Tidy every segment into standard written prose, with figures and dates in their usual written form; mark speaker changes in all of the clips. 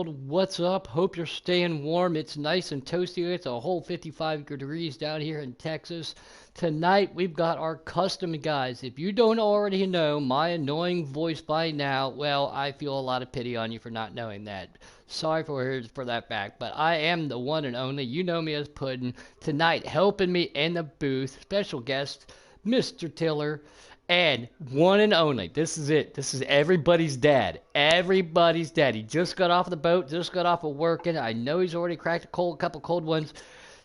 Speaker 1: What's up? Hope you're staying warm. It's nice and toasty. It's a whole 55 degrees down here in Texas. Tonight we've got our custom guys. If you don't already know my annoying voice by now, well, I feel a lot of pity on you for not knowing that. Sorry for that fact, but I am the one and only. You know me as Puddin'. Tonight, helping me in the booth, special guest, Mr. Tiller. And one and only. This is it. This is everybody's dad. Everybody's dad. He just got off the boat, just got off of working. I know he's already cracked a couple cold ones.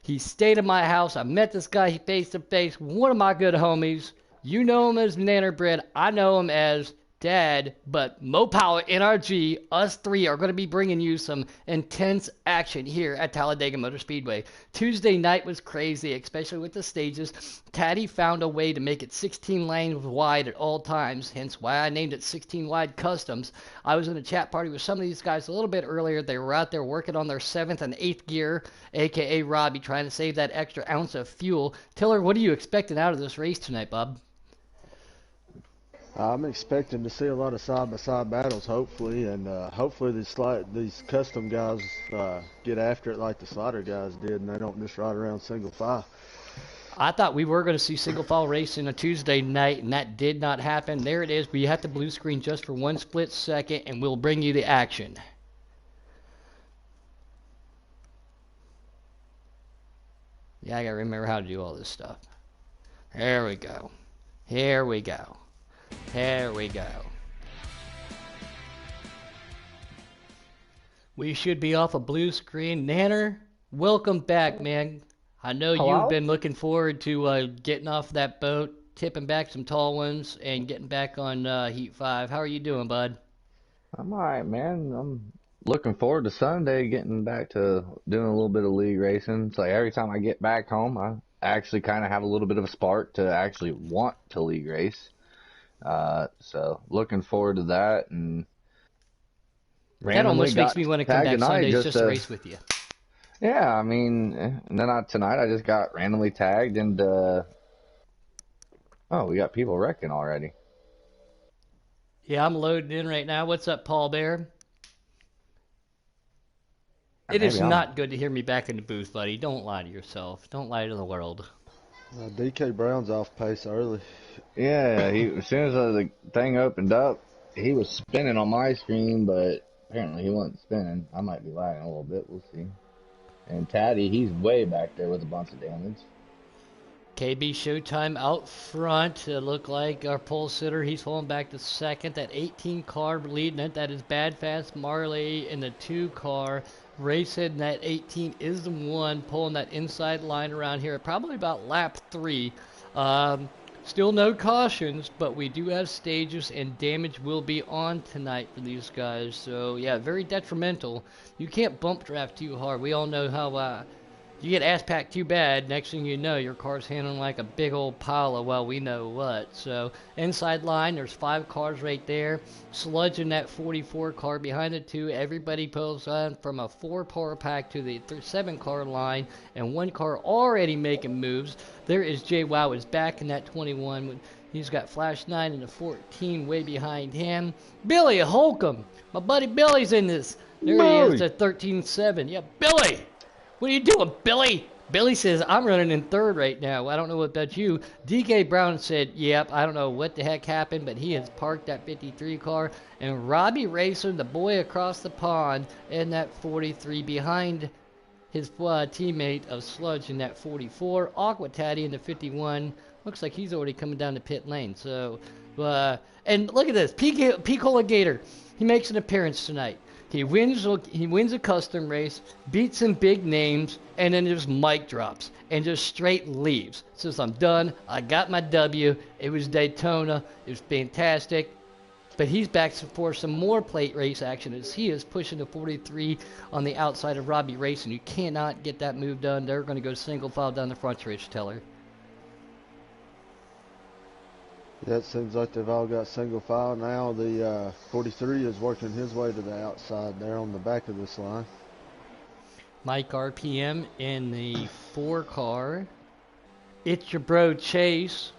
Speaker 1: He stayed at my house. I met this guy face to face. One of my good homies. You know him as Nanner Bread. I know him as Dad, but Mo Power, NRG, us three are going to be bringing you some intense action here at Talladega Motor Speedway. Tuesday night was crazy, especially with the stages. Taddy found a way to make it 16 lanes wide at all times, hence why I named it 16 Wide Customs. I was in a chat party with some of these guys a little bit earlier. They were out there working on their 7th and 8th gear, aka Robbie, trying to save that extra ounce of fuel. Tiller, what are you expecting out of this race tonight, bub?
Speaker 2: I'm expecting to see a lot of side-by-side battles, hopefully, and hopefully these custom guys get after it like the slider guys did, and they don't just ride around single file.
Speaker 1: I thought we were going to see single file racing a Tuesday night, and that did not happen. There it is. We have the blue screen just for 1 split second, and we'll bring you the action. Yeah, I got to remember how to do all this stuff. There we go. Here we go. There we go. We should be off a blue screen. Nanner, welcome back, man. I know
Speaker 3: Hello?
Speaker 1: you've been looking forward to getting off that boat, tipping back some tall ones, and getting back on Heat 5. How are you doing, bud?
Speaker 3: I'm all right, man. I'm looking forward to Sunday, getting back to doing a little bit of league racing. It's like every time I get back home, I actually kind of have a little bit of a spark to actually want to league race. So looking forward to that, and
Speaker 1: That almost makes
Speaker 3: got
Speaker 1: me want to come
Speaker 3: tagged
Speaker 1: back
Speaker 3: tonight
Speaker 1: Sundays just to race with you.
Speaker 3: yeah, I mean, and then tonight I just got randomly tagged, and oh, we got people wrecking already.
Speaker 1: Yeah, I'm loading in right now. What's up, Paul Bear? It
Speaker 3: Maybe
Speaker 1: is
Speaker 3: I'm
Speaker 1: not good to hear me back in the booth, buddy. Don't lie to yourself. Don't lie to the world.
Speaker 2: DK Brown's off pace early.
Speaker 3: Yeah, as soon as the thing opened up, he was spinning on my screen, but apparently he wasn't spinning. I might be lagging a little bit. We'll see. And Taddy, he's way back there with a bunch of damage.
Speaker 1: KB Showtime out front. It looked like our pole sitter. He's falling back to second. That 18 car leading it. That is Bad Fast Marley in the 2 car. Racing that 18 is the one pulling that inside line around here at probably about lap 3. Still no cautions, but we do have stages, and damage will be on tonight for these guys. So, yeah, very detrimental. You can't bump draft too hard. We all know how you get ass packed too bad. Next thing you know, your car's handling like a big old pile of, well, we know what. So, inside line, there's 5 cars right there. Sludging that 44 car behind the 2. Everybody pulls on from a 4-car pack to the 7-car line, and 1 car already making moves. There is Jay Wow is back in that 21. He's got Flash 9 and the 14 way behind him. Billy Holcomb, my buddy Billy's in this. There he is at 13.7. Yeah, Billy! What are you doing, Billy? Billy says, I'm running in 3rd right now. I don't know what that's you. DK Brown said, yep, I don't know what the heck happened, but he has parked that 53 car. And Robbie Racer, the boy across the pond, in that 43 behind his teammate of Sludge in that 44. Aqua Taddy in the 51. Looks like he's already coming down the pit lane. So, and look at this. Picola Gator. He makes an appearance tonight. He wins a custom race, beats some big names, and then just mic drops and just straight leaves. Says, I'm done. I got my W. It was Daytona. It was fantastic. But he's back for some more plate race action as he is pushing the 43 on the outside of Robbie Racing. You cannot get that move done. They're going to go single file down the front stretch, Teller.
Speaker 2: Yeah, it seems like they've all got single file now. The 43 is working his way to the outside there on the back of this line.
Speaker 1: Mike RPM in the 4 car. It's your bro Chase.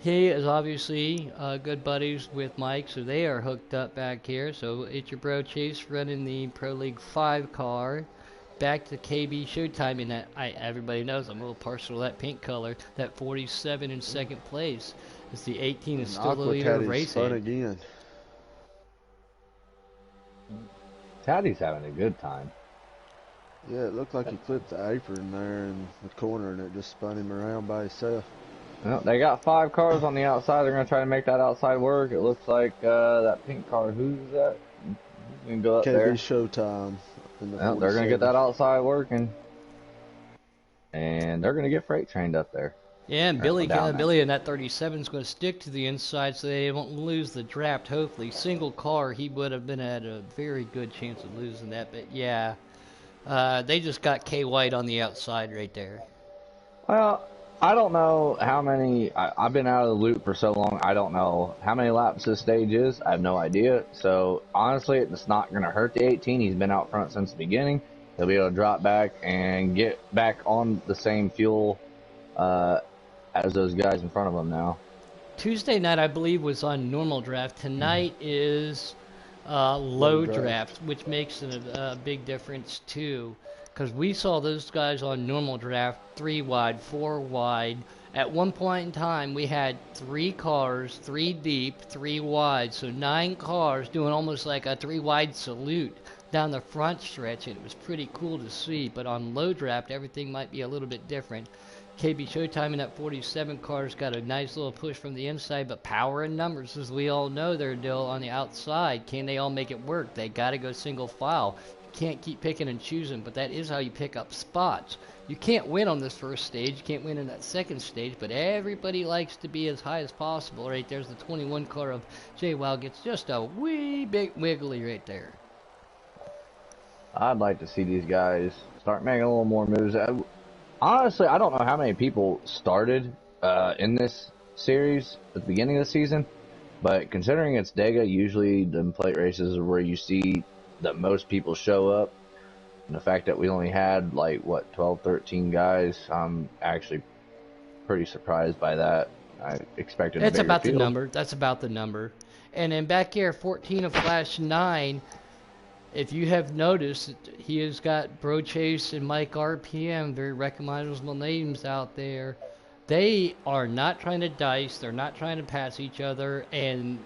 Speaker 1: He is obviously good buddies with Mike, so they are hooked up back here. So it's your bro Chase running the Pro League 5 car. Back to KB Showtime, and everybody knows I'm a little partial to that pink color. That 47 in second place. As the 18 is
Speaker 2: And
Speaker 1: still the
Speaker 2: Aqua
Speaker 1: leader of
Speaker 2: Taddy's fun
Speaker 1: racing.
Speaker 2: again.
Speaker 3: Taddy's having a good time.
Speaker 2: Yeah, it looked like he clipped the apron there in the corner, and it just spun him around by himself.
Speaker 3: Well, they got 5 cars on the outside. They're going to try to make that outside work. It looks like that pink car. Who's that? Who's going to go up
Speaker 2: KB
Speaker 3: there?
Speaker 2: Showtime. In the
Speaker 3: Well, they're going to get that outside working. And they're going to get freight trained up there.
Speaker 1: Yeah, and
Speaker 3: Billy
Speaker 1: in that 37 is going to stick to the inside so they won't lose the draft, hopefully. Single car, he would have been at a very good chance of losing that. But yeah, they just got K White on the outside right there.
Speaker 3: Well, I don't know how many. I've been out of the loop for so long. I don't know how many laps this stage is. I have no idea. So honestly, it's not going to hurt the 18. He's been out front since the beginning. He'll be able to drop back and get back on the same fuel as those guys in front of him now.
Speaker 1: Tuesday night, I believe, was on normal draft. Tonight is low draft, which makes a big difference too. Because we saw those guys on normal draft, 3 wide, 4 wide. At one point in time, we had 3 cars, 3 deep, 3 wide. So 9 cars doing almost like a 3 wide salute down the front stretch. And it was pretty cool to see. But on low draft, everything might be a little bit different. KB Showtime in that 47 car's got a nice little push from the inside, but power and numbers, as we all know, they're still on the outside. Can they all make it work? They got to go single file. Can't keep picking and choosing, but that is how you pick up spots. You can't win on this first stage, you can't win in that second stage, but everybody likes to be as high as possible. Right there's the 21 car of J-Wow, gets just a wee bit wiggly right there.
Speaker 3: I'd like to see these guys start making a little more moves. Honestly, I don't know how many people started in this series at the beginning of the season, but considering it's Dega, usually the plate races are where you see that most people show up, and the fact that we only had like 12, 13 guys, I'm actually pretty surprised by that. I expected a bigger
Speaker 1: about
Speaker 3: field.
Speaker 1: the number. That's about the number. And then back here, 14 of Flash 9. If you have noticed, he has got Bro Chase and Mike RPM, very recognizable names out there. They are not trying to dice. They're not trying to pass each other, and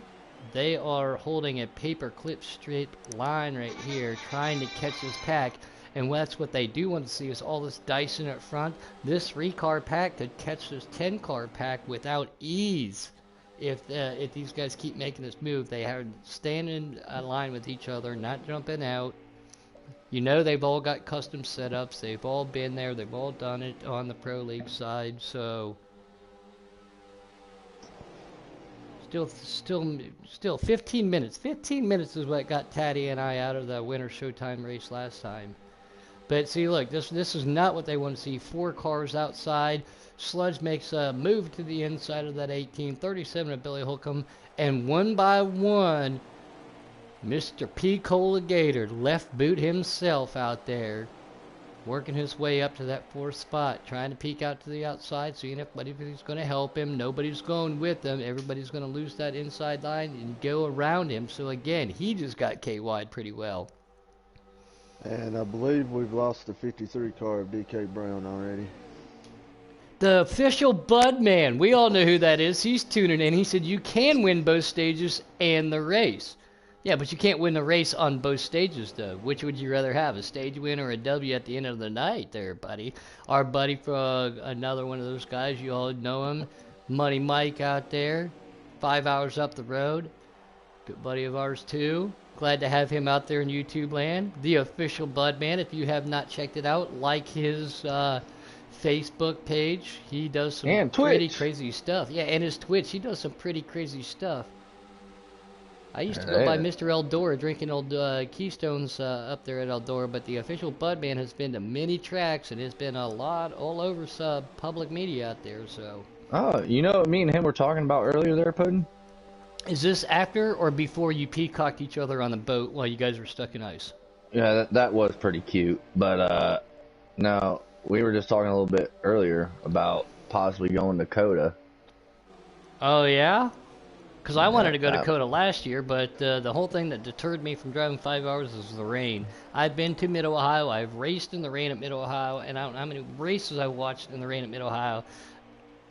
Speaker 1: they are holding a paper clip straight line right here, trying to catch this pack. And that's what they do want to see, is all this dicing up front. This 3-car pack could catch this 10-car pack without ease. If these guys keep making this move, they are standing in line with each other, not jumping out. You know they've all got custom setups. They've all been there. They've all done it on the Pro League side. So still 15 minutes. 15 minutes is what got Taddy and I out of the winter Showtime race last time. But see, look, this is not what they want to see. 4 cars outside. Sludge makes a move to the inside of that 18. 37 of Billy Holcomb. And one by one, Mr. P. Colligator, left boot himself out there, working his way up to that 4th spot, trying to peek out to the outside, seeing if anybody's going to help him. Nobody's going with him. Everybody's going to lose that inside line and go around him. So again, he just got K-wide pretty well.
Speaker 2: And I believe we've lost the 53 car of DK Brown already.
Speaker 1: The official Bud Man. We all know who that is. He's tuning in. He said you can win both stages and the race. Yeah, but you can't win the race on both stages, though. Which would you rather have, a stage win or a W at the end of the night there, buddy? Our buddy from another one of those guys, you all know him, Money Mike out there, 5 hours up the road. Good buddy of ours, too. Glad to have him out there in YouTube land. The official Bud Man. If you have not checked it out, like his Facebook page. He does some pretty crazy stuff. Yeah, and his Twitch. He does some pretty crazy stuff. I used to go by Mr. Eldora drinking old Keystones up there at Eldora, but the official Budman has been to many tracks and has been a lot all over public media out there. So.
Speaker 3: Oh, you know what me and him were talking about earlier there, Puddin'?
Speaker 1: Is this after or before you peacocked each other on the boat while you guys were stuck in ice?
Speaker 3: Yeah, that was pretty cute. But no, we were just talking a little bit earlier about possibly going to Coda.
Speaker 1: Oh yeah? Because I wanted
Speaker 3: Yeah,
Speaker 1: to go to Dakota last year, but the whole thing that deterred me from driving 5 hours was the rain. I've been to Mid Ohio. I've raced in the rain at Mid Ohio, and I don't know how many races I watched in the rain at Mid Ohio.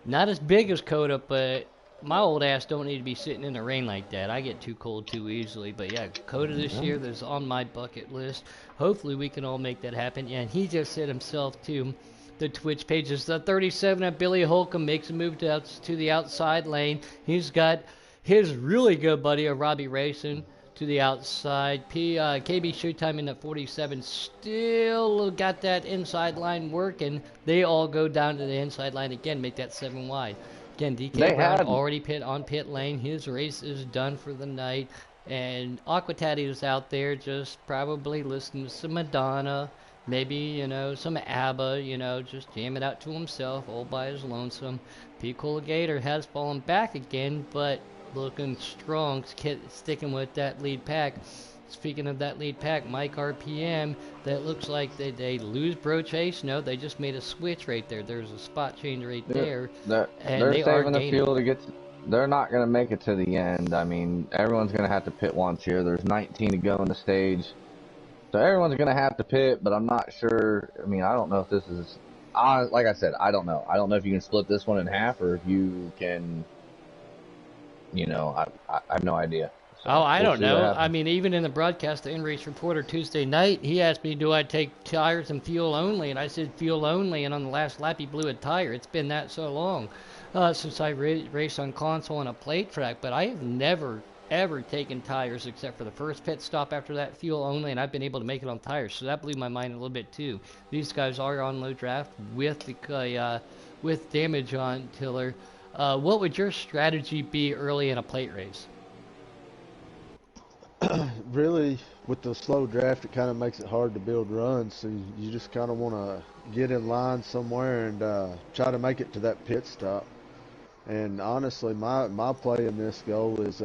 Speaker 1: Not as big as Coda, but my old ass don't need to be sitting in the rain like that. I get too cold too easily. But yeah, Coda this
Speaker 3: yeah.
Speaker 1: year, there's on my bucket list. Hopefully we can all make that happen. Yeah, and he just said himself too. The Twitch page is the 37 at Billy Holcomb makes a move to the outside lane. He's got his really good buddy, Robbie Racing, to the outside. KB Showtime in the 47 still got that inside line working. They all go down to the inside line again, make that 7 wide. Again, DK
Speaker 3: They
Speaker 1: Brown
Speaker 3: had
Speaker 1: already on pit lane. His race is done for the night. And Aqua Tatty is out there just probably listening to some Madonna, maybe, some ABBA, just jamming out to himself, all by his lonesome. P. Gator has fallen back again, but looking strong, sticking with that lead pack. Speaking of that lead pack, Mike RPM, that looks like they lose Bro Chase. No, they just made a switch right there. There's a spot change right there, and
Speaker 3: they're
Speaker 1: they are
Speaker 3: saving the
Speaker 1: gaining.
Speaker 3: fuel to get. They're not going to make it to the end. I mean, everyone's going to have to pit once here. There's 19 to go in the stage, so everyone's going to have to pit. But I'm not sure. I mean, I don't know if this is. Like I said, I don't know. I don't know if you can split this one in half or if you can. I have no idea.
Speaker 1: Oh,
Speaker 3: So
Speaker 1: I
Speaker 3: we'll
Speaker 1: don't
Speaker 3: see what
Speaker 1: know. I
Speaker 3: happens.
Speaker 1: mean, even in the broadcast, the in-race reporter Tuesday night, he asked me, do I take tires and fuel only? And I said fuel only, and on the last lap, he blew a tire. It's been that so long since I raced on console on a plate track, but I have never, ever taken tires except for the first pit stop after that fuel only, and I've been able to make it on tires, so that blew my mind a little bit too. These guys are on low draft with damage on Tiller. What would your strategy be early in a plate race?
Speaker 2: Really, with the slow draft, it kind of makes it hard to build runs. So you just kind of want to get in line somewhere and try to make it to that pit stop. And honestly, my play in this goal is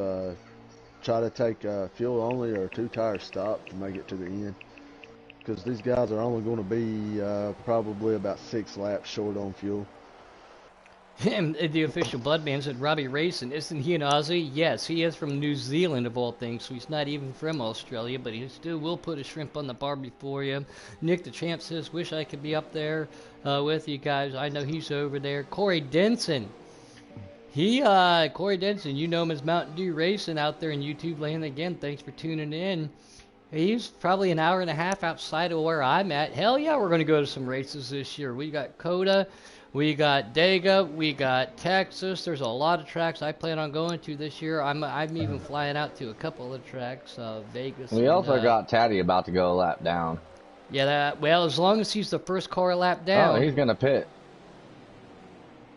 Speaker 2: try to take fuel only or two tire stop to make it to the end. Because these guys are only going to be probably about 6 laps short on fuel.
Speaker 1: And the official Budman said, Robbie Racing, isn't he an Aussie? Yes, he is from New Zealand of all things, so he's not even from Australia, but he still will put a shrimp on the barbie for you. Nick the Champ says, wish I could be up there with you guys. I know he's over there. Corey Denson. Corey Denson, you know him as Mountain Dew Racing out there in YouTube land. Again, thanks for tuning in. He's probably an hour and a half outside of where I'm at. Hell yeah, we're going to go to some races this year. We got Coda. We got Dega, we got Texas. There's a lot of tracks I plan on going to this year. I'm even flying out to a couple of tracks, Vegas.
Speaker 3: We also got Taddy about to go a lap down.
Speaker 1: Yeah, well, as long as he's the first car a lap
Speaker 3: Oh,
Speaker 1: down.
Speaker 3: he's gonna pit.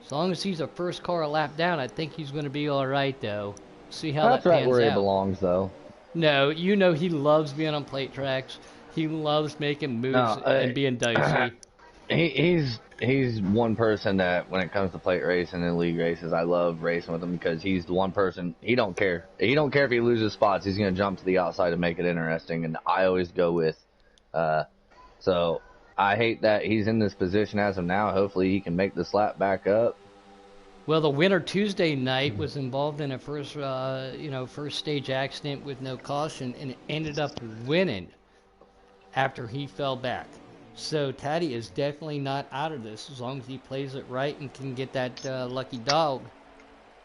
Speaker 1: As long as he's the first car a lap down, I think he's going to be all right, though. See how
Speaker 3: That's
Speaker 1: that
Speaker 3: right
Speaker 1: pans
Speaker 3: where he
Speaker 1: out.
Speaker 3: belongs, though.
Speaker 1: No, he loves being on plate tracks. He loves making moves and being dicey.
Speaker 3: He's one person that when it comes to plate racing and league races, I love racing with him because he's the one person he don't care. He don't care if he loses spots. He's gonna jump to the outside to make it interesting, and I always go with. So I hate that he's in this position as of now. Hopefully he can make this lap back up.
Speaker 1: Well, the winner Tuesday night was involved in a first stage accident with no caution, and ended up winning after he fell back. So Taddy is definitely not out of this as long as he plays it right and can get that lucky dog.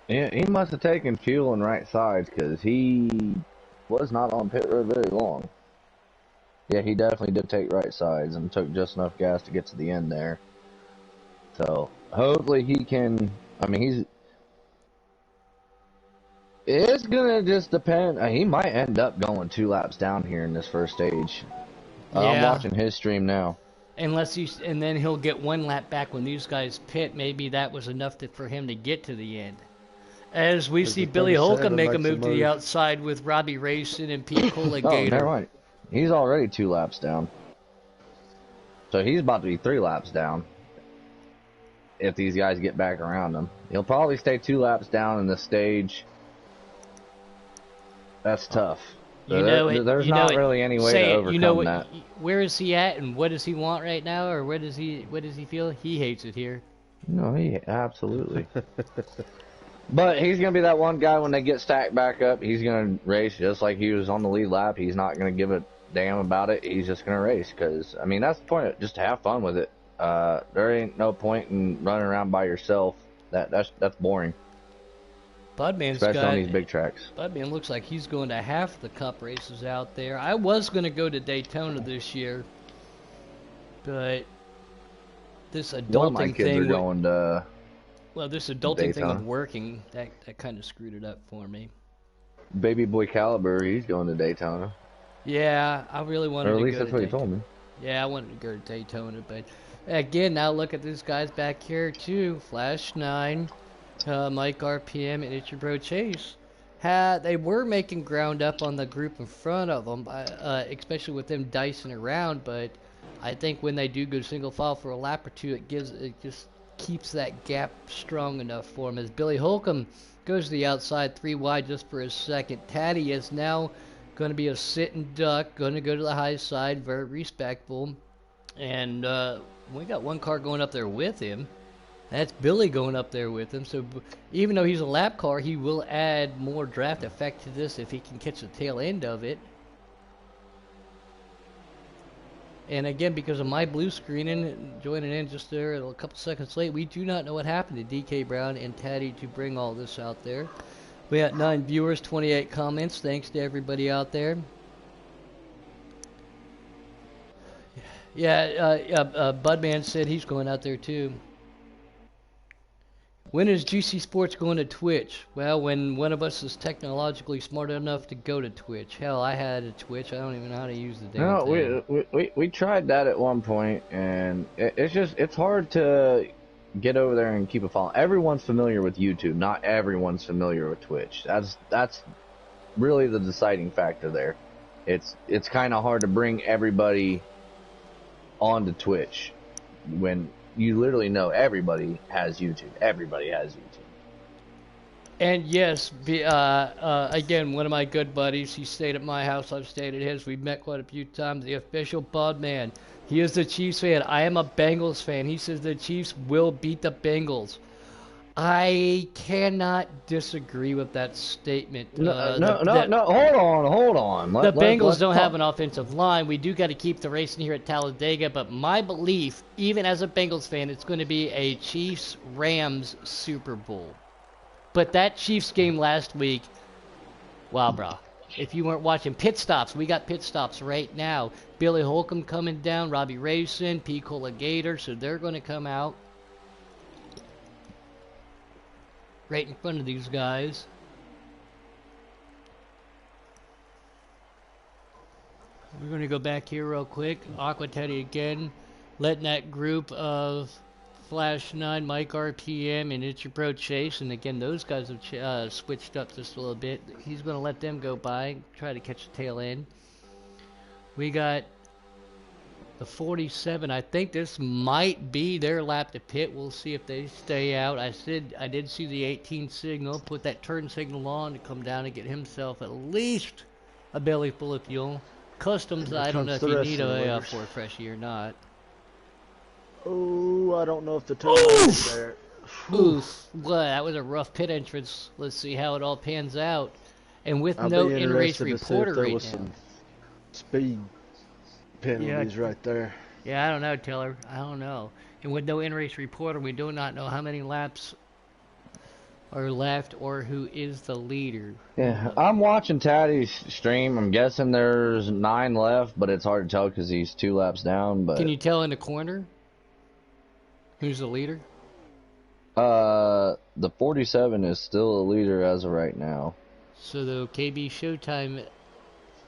Speaker 3: Yeah, he must have taken fuel and right sides because he was not on pit road very long. Yeah, he definitely did take right sides and took just enough gas to get to the end there. So hopefully he can. I mean, it's gonna just depend. He might end up going 2 laps down here in this first stage.
Speaker 1: Yeah.
Speaker 3: I'm watching his stream now.
Speaker 1: And then he'll get 1 lap back when these guys pit. Maybe that was enough for him to get to the end. As we see Billy Holcomb make a move to the outside with Robbie Racing and Pete Gator.
Speaker 3: Oh, never mind. He's already 2 laps down. So he's about to be 3 laps down. If these guys get back around him, he'll probably stay 2 laps down in the stage. That's tough. There's not really any way to overcome that.
Speaker 1: Where is he at, and what does he want right now, or what does he feel? He hates it here.
Speaker 3: No, he absolutely. But he's going to be that one guy when they get stacked back up. He's going to race just like he was on the lead lap. He's not going to give a damn about it. He's just going to race because, I mean, that's the point. Just to have fun with it. There ain't no point in running around by yourself. That's boring.
Speaker 1: Budman's
Speaker 3: especially
Speaker 1: got,
Speaker 3: on these big tracks.
Speaker 1: Budman looks like he's going to half the Cup races out there. I was going to go to Daytona this year, but this
Speaker 3: One of my
Speaker 1: adulting
Speaker 3: kids
Speaker 1: thing.
Speaker 3: are going to.
Speaker 1: Well, this adulting thing
Speaker 3: Daytona.
Speaker 1: with working, that kind of screwed it up for me.
Speaker 3: Baby boy Caliber, he's going to Daytona.
Speaker 1: Yeah, I really wanted to go
Speaker 3: Or at
Speaker 1: to
Speaker 3: least that's what he
Speaker 1: Daytona.
Speaker 3: told me.
Speaker 1: Yeah, I wanted to go to Daytona, but again, now look at these guys back here too. Flash 9, Mike RPM, and It's Your Bro Chase. They were making ground up on the group in front of them, especially with them dicing around, but I think when they do go single file for a lap or two, it just keeps that gap strong enough for him. As Billy Holcomb goes to the outside 3 wide just for a second. Taddy is now going to be a sitting duck, going to go to the high side, very respectful. And we got one car going up there with him. That's Billy going up there with him. So even though he's a lap car, he will add more draft effect to this if he can catch the tail end of it. And again, because of my blue screening, joining in just there a couple seconds late, we do not know what happened to DK Brown and Taddy to bring all this out there. We got 9 viewers, 28 comments. Thanks to everybody out there. Yeah, Budman said he's going out there too. When is GC Sports going to Twitch? Well, when one of us is technologically smart enough to go to Twitch. Hell, I had a Twitch. I don't even know how to use the damn thing.
Speaker 3: No, we tried that at one point, and it's hard to get over there and keep a following. Everyone's familiar with YouTube. Not everyone's familiar with Twitch. That's really the deciding factor there. It's kind of hard to bring everybody onto Twitch when you literally know everybody has YouTube. Everybody has YouTube.
Speaker 1: And yes, again, one of my good buddies, he stayed at my house, I've stayed at his, we've met quite a few times, the official Budman. He is the Chiefs fan. I am a Bengals fan. He says the Chiefs will beat the Bengals. I cannot disagree with that statement.
Speaker 3: No, hold on.
Speaker 1: The Bengals don't have an offensive line. We do got to keep the racing here at Talladega, but my belief, even as a Bengals fan, it's going to be a Chiefs-Rams Super Bowl. But that Chiefs game last week, wow, brah. If you weren't watching pit stops, we got pit stops right now. Billy Holcomb coming down, Robbie Racing, P. Gator, so they're going to come out right in front of these guys. We're going to go back here real quick. Aqua Teddy again, letting that group of Flash 9, Mike RPM, and It's Your Bro Chase. And again, those guys have switched up just a little bit. He's going to let them go by, try to catch the tail end. We got the 47. I think this might be their lap to pit. We'll see if they stay out. I did see the 18 signal, put that turn signal on to come down and get himself at least a belly full of fuel. Customs, I don't know if you need a for a freshie or not.
Speaker 2: Oh, I don't know if the turn is there.
Speaker 1: Oof. Well, that was a rough pit entrance. Let's see how it all pans out. And with no in-race reporter right now.
Speaker 2: Some speed penalties right there.
Speaker 1: Yeah, I don't know, Taylor. I don't know. And with no in-race reporter, we do not know how many laps are left or who is the leader.
Speaker 3: Yeah, I'm watching Taddy's stream. I'm guessing there's 9 left, but it's hard to tell because he's 2 laps down. But
Speaker 1: can you tell in the corner who's the leader?
Speaker 3: The 47 is still a leader as of right now.
Speaker 1: So the KB Showtime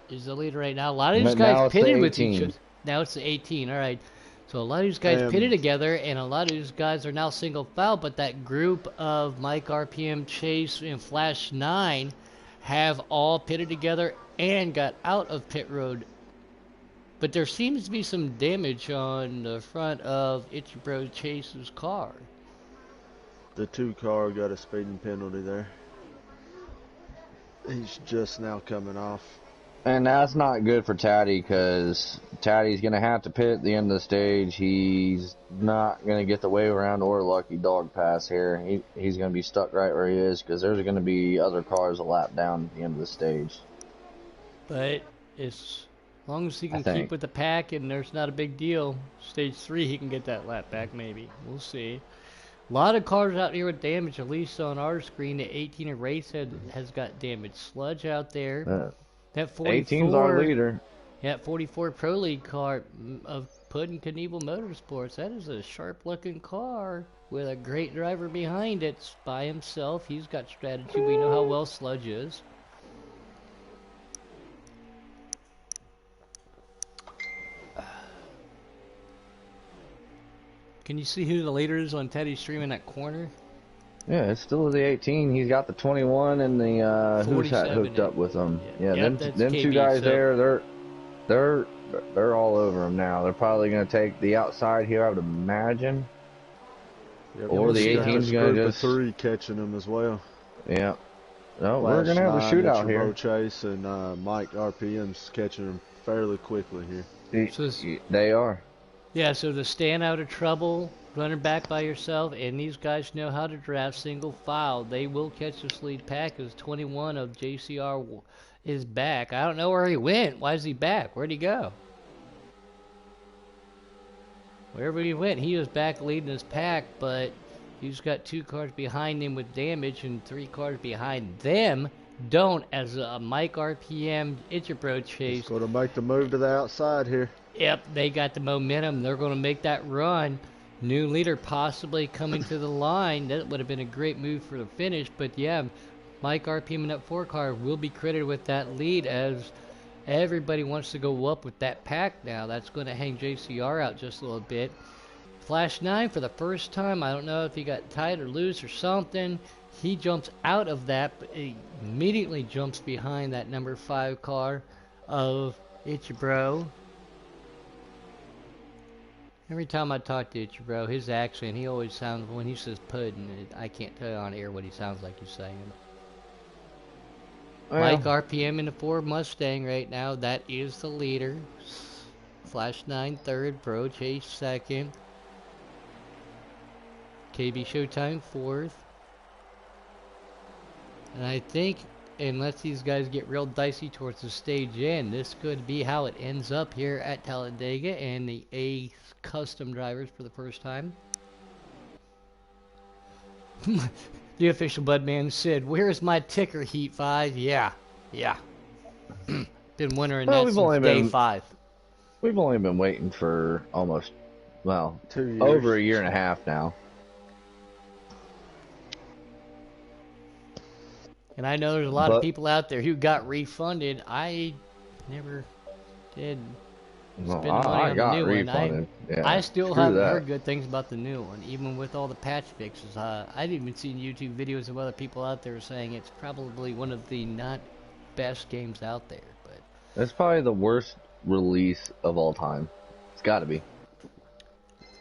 Speaker 1: is the leader right now. A lot of these guys pitted with each other. Now it's the 18. All right. So a lot of these guys pitted together, and a lot of these guys are now single foul. But that group of Mike RPM, Chase, and Flash 9 have all pitted together and got out of pit road. But there seems to be some damage on the front of It's Your Bro Chase's car.
Speaker 2: The 2 car got a speeding penalty there. He's just now coming off.
Speaker 3: And that's not good for Taddy because Taddy's going to have to pit at the end of the stage. He's not going to get the wave around or lucky dog pass here. He's going to be stuck right where he is because there's going to be other cars a lap down at the end of the stage.
Speaker 1: But as long as he
Speaker 3: I
Speaker 1: can keep
Speaker 3: think.
Speaker 1: with the pack and there's not a big deal, stage 3 he can get that lap back maybe. We'll see. A lot of cars out here with damage, at least on our screen. The 18 of Race has got damage. Sludge out there. That
Speaker 3: 18's our
Speaker 1: 44,
Speaker 3: leader.
Speaker 1: yeah, 44 Pro League car of Puddin' Knievel Motorsports. That is a sharp-looking car with a great driver behind it by himself. He's got strategy. We know how well Sludge is. Can you see who the leader is on Teddy's stream in that corner?
Speaker 3: Yeah, it's still the 18. He's got the 21 and the who's that hooked up with him. Yeah,
Speaker 1: yep,
Speaker 3: them
Speaker 1: KB,
Speaker 3: two guys
Speaker 1: so.
Speaker 3: there, they're all over him now. They're probably going to take the outside here, I would imagine.
Speaker 2: Yep,
Speaker 3: Or the 18's going to just
Speaker 2: 3 catching him as well.
Speaker 3: Yeah. No, we're going to have a shootout here.
Speaker 2: Chase and Mike RPM's catching him fairly quickly here.
Speaker 3: They are.
Speaker 1: Yeah, so to stand out of trouble, running back by yourself, and these guys know how to draft single file. They will catch this lead pack as 21 of JCR is back. I don't know where he went. Why is he back? Where'd he go? Wherever he went, he was back leading his pack, but he's got 2 cars behind him with damage and 3 cars behind them don't, as a Mike RPM Interbro chase.
Speaker 2: He's going to make the move to the outside here.
Speaker 1: Yep, they got the momentum. They're going to make that run. New leader possibly coming to the line. That would have been a great move for the finish. But yeah, Mike RPM in that 4 car will be credited with that lead as everybody wants to go up with that pack now. That's going to hang JCR out just a little bit. Flash 9 for the first time. I don't know if he got tight or loose or something. He jumps out of that, but he immediately jumps behind that number 5 car of Itchabro. Every time I talk to Itchabro, his accent, he always sounds, when he says puddin', I can't tell on air what he sounds like he's saying. Well, Mike RPM in the Ford Mustang right now. That is the leader. Flash 9 third, Bro Chase second. KB Showtime fourth. And I think, unless these guys get real dicey towards the stage end, this could be how it ends up here at Talladega and the A custom drivers for the first time. The official Budman said, "Where's my ticker, Heat 5? Yeah. Been wondering that since day 5.
Speaker 3: We've only been waiting for almost,
Speaker 2: 2 years.
Speaker 3: Over a year and a half now.
Speaker 1: And I know there's a lot of people out there who got refunded. I never did spend money on the new one. I still haven't heard good things about the new one, even with all the patch fixes. I've even seen YouTube videos of other people out there saying it's probably one of the not best games out there. But
Speaker 3: it's probably the worst release of all time. It's got to be.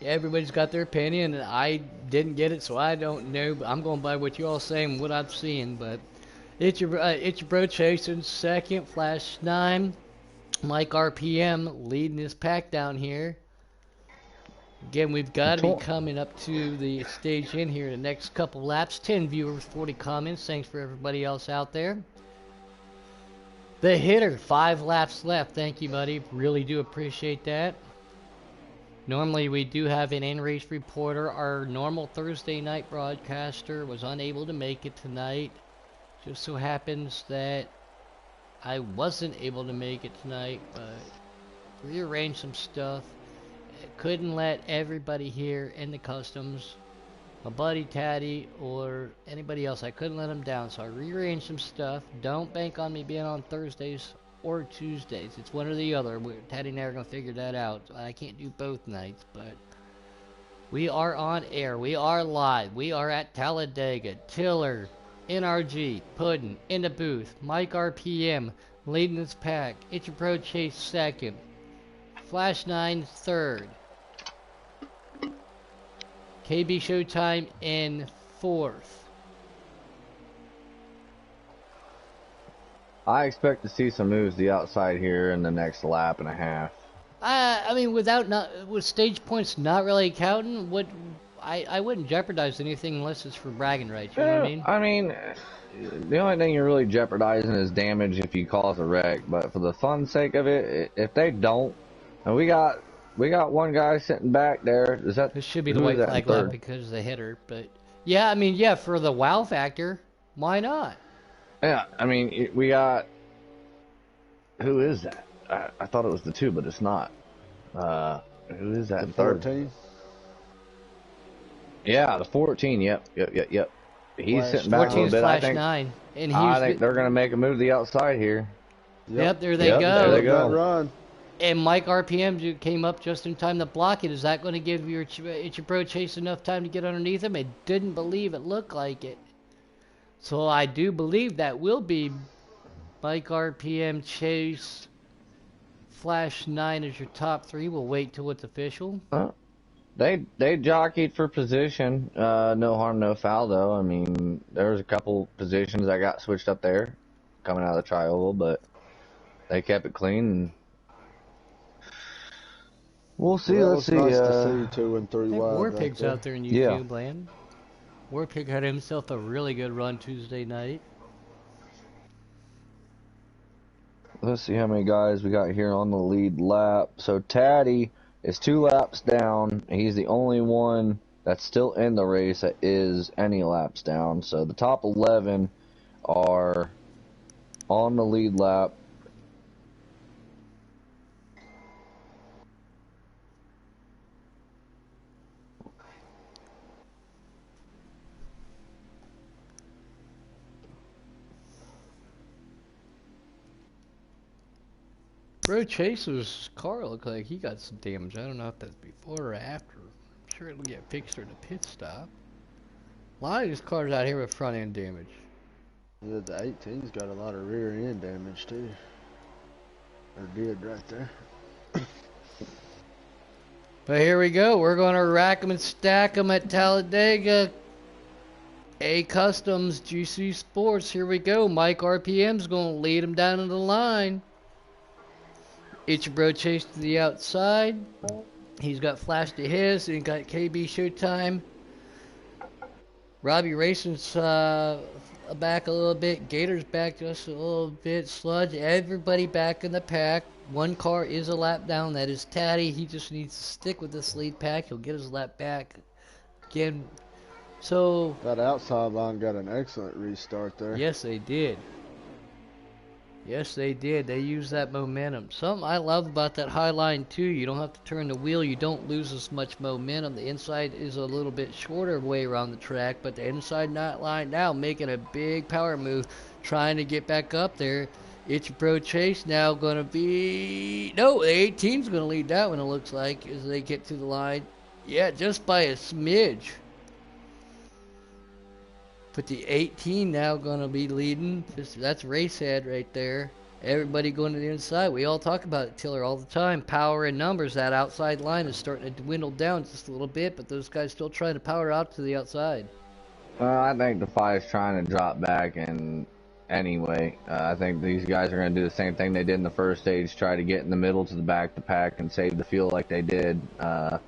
Speaker 1: Everybody's got their opinion, and I didn't get it, so I don't know. But I'm going by what you all saying, what I've seen. But it's your bro chasing second, Flash 9. Mike RPM leading his pack down here. Again, we've got to be coming up to the stage in here in the next couple laps. 10 viewers, 40 comments. Thanks for everybody else out there. The hitter, 5 laps left. Thank you, buddy. Really do appreciate that. Normally, we do have an in-race reporter. Our normal Thursday night broadcaster was unable to make it tonight. Just so happens that I wasn't able to make it tonight, but rearranged some stuff. Couldn't let everybody here in the customs, my buddy Taddy, or anybody else, I couldn't let them down, so I rearranged some stuff. Don't bank on me being on Thursdays or Tuesdays. It's one or the other. Taddy and I are going to figure that out. I can't do both nights, but we are on air. We are live. We are at Talladega. Tiller, NRG, Puddin' in the booth. Mike RPM leading this pack. It's your Pro Chase second. Flash 9 third. KB Showtime in fourth.
Speaker 3: I expect to see some moves the outside here in the next lap and a half.
Speaker 1: I mean, with stage points not really counting, I wouldn't jeopardize anything unless it's for bragging rights. You know what I
Speaker 3: Yeah,
Speaker 1: mean?
Speaker 3: I mean, the only thing you're really jeopardizing is damage if you cause a wreck. But for the fun sake of it, if they don't, and we got one guy sitting back there. Is that
Speaker 1: This should be the
Speaker 3: who is
Speaker 1: white
Speaker 3: that in
Speaker 1: flag lap
Speaker 3: third?
Speaker 1: because of the hitter. But yeah, I mean, yeah, for the wow factor, why not?
Speaker 3: Yeah, I mean, we got who is that? I thought it was the two, but it's not. Uh, who is that
Speaker 2: The
Speaker 3: in third?
Speaker 2: 14
Speaker 3: Yeah, the 14. Yep. He's
Speaker 2: Flash
Speaker 3: sitting back a
Speaker 1: 14
Speaker 3: little
Speaker 1: is
Speaker 3: bit.
Speaker 2: 9.
Speaker 3: I
Speaker 1: Flash
Speaker 3: think
Speaker 1: 9, and he
Speaker 3: I
Speaker 1: was.
Speaker 3: think they're gonna make a move to the outside here.
Speaker 2: Yep.
Speaker 1: Yep, there they
Speaker 3: Yep, there they
Speaker 1: go.
Speaker 2: That
Speaker 3: go.
Speaker 2: run.
Speaker 1: And Mike RPM came up just in time to block it. Is that going to give your Ichibro Chase enough time to get underneath him? I didn't believe it looked like it. So I do believe that will be Mike RPM Chase Flash 9 as your top three. We'll wait till it's official.
Speaker 3: They jockeyed for position. No harm, no foul though. I mean, there was a couple positions that got switched up there coming out of the tri-oval, but they kept it clean. And we'll see.
Speaker 2: Well,
Speaker 3: Let's
Speaker 2: it's
Speaker 3: see.
Speaker 2: nice to see 2 and 3
Speaker 1: I think
Speaker 2: wide back
Speaker 1: Warpig's
Speaker 2: there.
Speaker 1: out there in
Speaker 3: Yeah.
Speaker 1: YouTube land. Warpig had himself a really good run Tuesday night.
Speaker 3: Let's see how many guys we got here on the lead lap. So Taddy is 2 laps down. He's the only one that's still in the race that is any laps down. So the top 11 are on the lead lap.
Speaker 1: Bro Chase's car looked like he got some damage. I don't know if that's before or after. I'm sure it'll get fixed during the pit stop. A lot of these cars out here with front end damage.
Speaker 2: Yeah, the 18's got a lot of rear end damage too. Or did right there.
Speaker 1: But here we go. We're going to rack them and stack them at Talladega. A Customs, GC Sports. Here we go. Mike RPM's going to lead him down to the line. Ichibro Chase to the outside. He's got Flash to his. And got KB Showtime. Robbie Racing's back a little bit. Gator's back just a little bit. Sludge, everybody back in the pack. One car is a lap down. That is Taddy. He just needs to stick with this lead pack. He'll get his lap back. Again, so...
Speaker 2: That outside line got an excellent restart there.
Speaker 1: Yes, they did. Yes, they did. They used that momentum. Something I love about that high line, too. You don't have to turn the wheel. You don't lose as much momentum. The inside is a little bit shorter way around the track, but the inside line now making a big power move, trying to get back up there. Ichibro Chase now going to be... No, the 18's going to lead that one, it looks like, as they get to the line. Yeah, just by a smidge. But the 18 now going to be leading. That's Racehead right there. Everybody going to the inside. We all talk about it, Tiller, all the time. Power and numbers. That outside line is starting to dwindle down just a little bit, but those guys still trying to power out to the outside.
Speaker 3: I think the Five's trying to drop back, and anyway, I think these guys are going to do the same thing they did in the first stage, try to get in the middle to the back of the pack and save the fuel like they did. I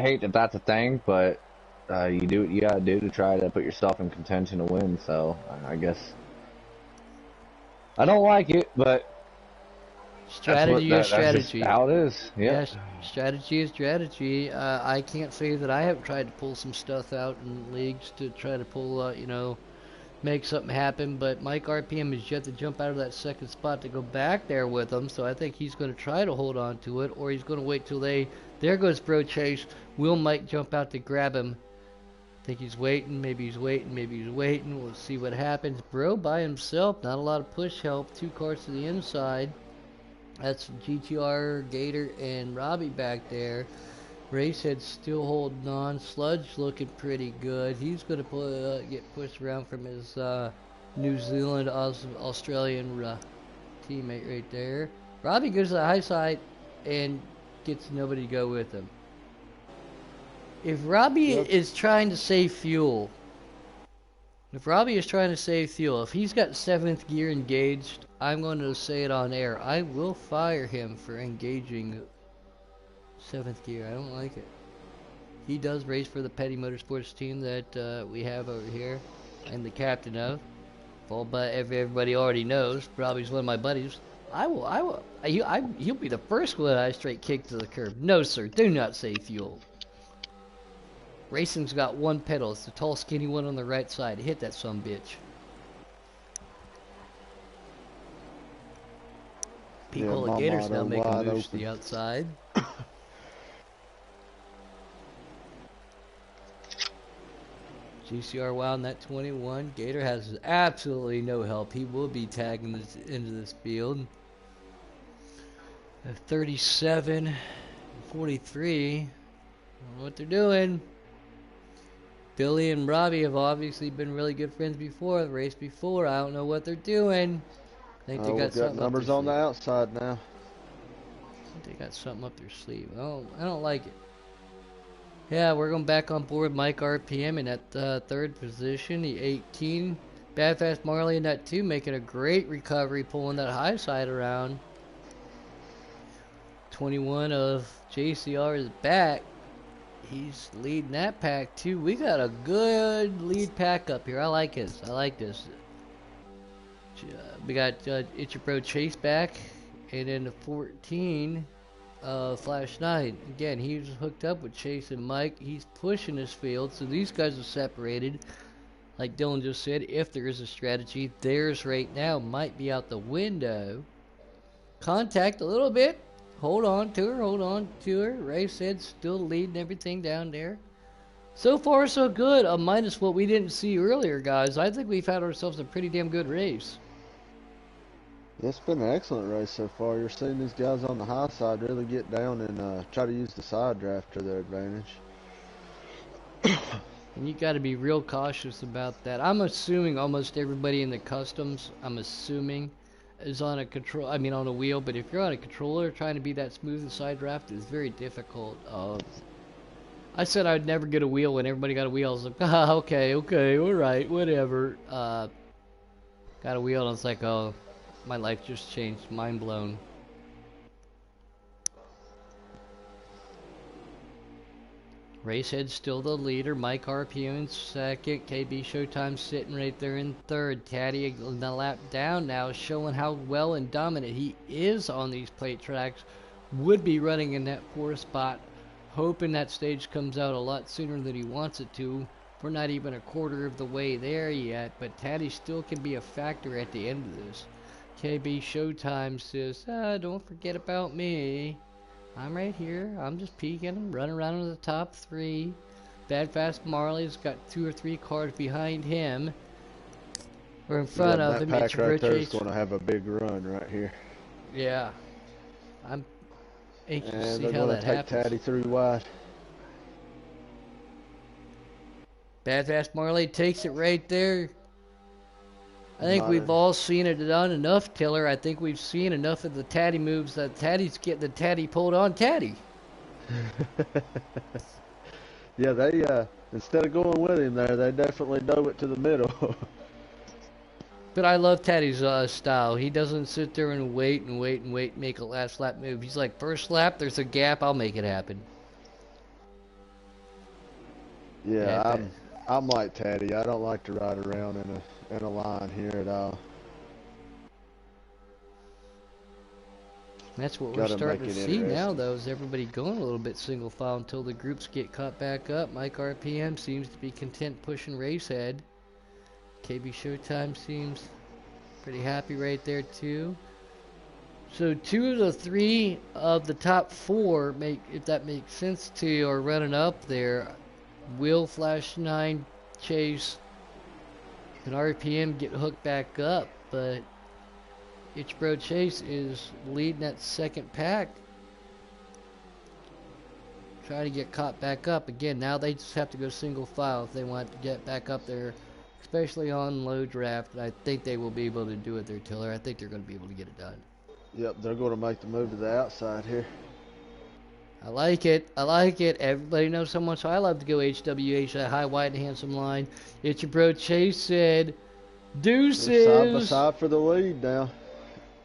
Speaker 3: hate that that's a thing, but you do what you gotta do to try to put yourself in contention to win. So I guess I don't like it, but
Speaker 1: Strategy is strategy.
Speaker 3: That's how it is. Yep.
Speaker 1: Yes, strategy is strategy. I can't say that I haven't tried to pull some stuff out in leagues to try to pull, make something happen. But Mike RPM has yet to jump out of that second spot to go back there with them. So I think he's going to try to hold on to it, or he's going to wait till there goes Bro Chase. Will Mike jump out to grab him? I think he's waiting. Maybe he's waiting. Maybe he's waiting. We'll see what happens. Bro by himself. Not a lot of push help. 2 cars to the inside. That's GTR, Gator, and Robbie back there. Racehead still holding on. Sludge looking pretty good. He's going to get pushed around from his New Zealand, Australian teammate right there. Robbie goes to the high side and gets nobody to go with him. If Robbie is trying to save fuel, If Robbie is trying to save fuel, if he's got 7th gear engaged, I'm going to say it on air. I will fire him for engaging 7th gear. I don't like it. He does race for the Petty Motorsports team that we have over here. I'm the captain of. Well, but everybody already knows, Robbie's one of my buddies. He'll be the first one I straight kick to the curb. No, sir, do not save fuel. Racing's got one pedal. It's the tall, skinny one on the right side. Hit that sumbitch. Peacola Gator's now making moves to the outside. GCR wound that 21. Gator has absolutely no help. He will be tagging this into this field. 37, 43. What they're doing. Billy and Robbie have obviously been really good friends before, the race before. I don't know what they're doing. I think they got something
Speaker 2: numbers on the outside now.
Speaker 1: I think they got something up their sleeve. I don't like it. Yeah, we're going back on board Mike RPM in that 3rd position, the 18. Bad Fast Marley in that 2, making a great recovery, pulling that high side around. 21 of JCR is back. He's leading that pack too. We got a good lead pack up here. I like this. I like this. We got It's Your Bro Chase back, and then the 14, Flash 9. Again, he's hooked up with Chase and Mike. He's pushing this field, so these guys are separated. Like Dylan just said, if there is a strategy, theirs right now might be out the window. Contact a little bit. Hold on to her, hold on to her. Ray said still leading everything down there. So far, so good. Minus what we didn't see earlier, guys. I think we've had ourselves a pretty damn good race.
Speaker 2: It's been an excellent race so far. You're seeing these guys on the high side really get down and try to use the side draft to their advantage.
Speaker 1: And you got to be real cautious about that. I'm assuming almost everybody in the customs, is on a on a wheel, but if you're on a controller trying to be that smooth and side draft, it's very difficult. I said I'd never get a wheel when everybody got a wheel. I was like, okay, alright, whatever. Got a wheel and it's like, oh, my life just changed, mind blown. Racehead's still the leader. Mike RPM in 2nd. KB Showtime sitting right there in 3rd. Taddy on the lap down now, showing how well and dominant he is on these plate tracks. Would be running in that 4th spot. Hoping that stage comes out a lot sooner than he wants it to. We're not even a quarter of the way there yet, but Taddy still can be a factor at the end of this. KB Showtime says, don't forget about me. I'm right here. I'm just peeking. I'm running around in the top 3. Bad Fast Marley's got 2 or 3 cars behind him. We're in front of him.
Speaker 2: That pack right there is going to have a big run right here.
Speaker 1: Yeah. I'm anxious to see how that happens.
Speaker 2: And they're going to take Taddy 3 wide.
Speaker 1: Bad Fast Marley takes it right there. I think we've all seen it done enough, Tiller. I think we've seen enough of the Taddy moves that Taddy's getting the Taddy pulled on Taddy.
Speaker 2: Yeah, they instead of going with him there, they definitely dove it to the middle.
Speaker 1: But I love Taddy's style. He doesn't sit there and wait, make a last lap move. He's like, first lap, there's a gap, I'll make it happen.
Speaker 2: Yeah, I'm like Taddy. I don't like to ride around in a line here at all.
Speaker 1: That's what we're starting to see now, though, is everybody going a little bit single file until the groups get caught back up. Mike RPM seems to be content pushing Racehead. KB Showtime seems pretty happy right there, too. So 2 of the 3 of the top 4, if that makes sense to you, are running up there. Will, Flash 9, Chase, and RPM get hooked back up, but It's Bro Chase is leading that 2nd pack. Try to get caught back up. Again, now they just have to go single file if they want to get back up there, especially on low draft. And I think they will be able to do it there, Tiller. I think they're going to be able to get it done.
Speaker 2: Yep, they're going to make the move to the outside here.
Speaker 1: I like it. I like it. Everybody knows so much. I love to go HWH, that high, wide, and handsome line. It's your bro Chase said,
Speaker 2: They're side by
Speaker 1: deuces.
Speaker 2: side for the lead now.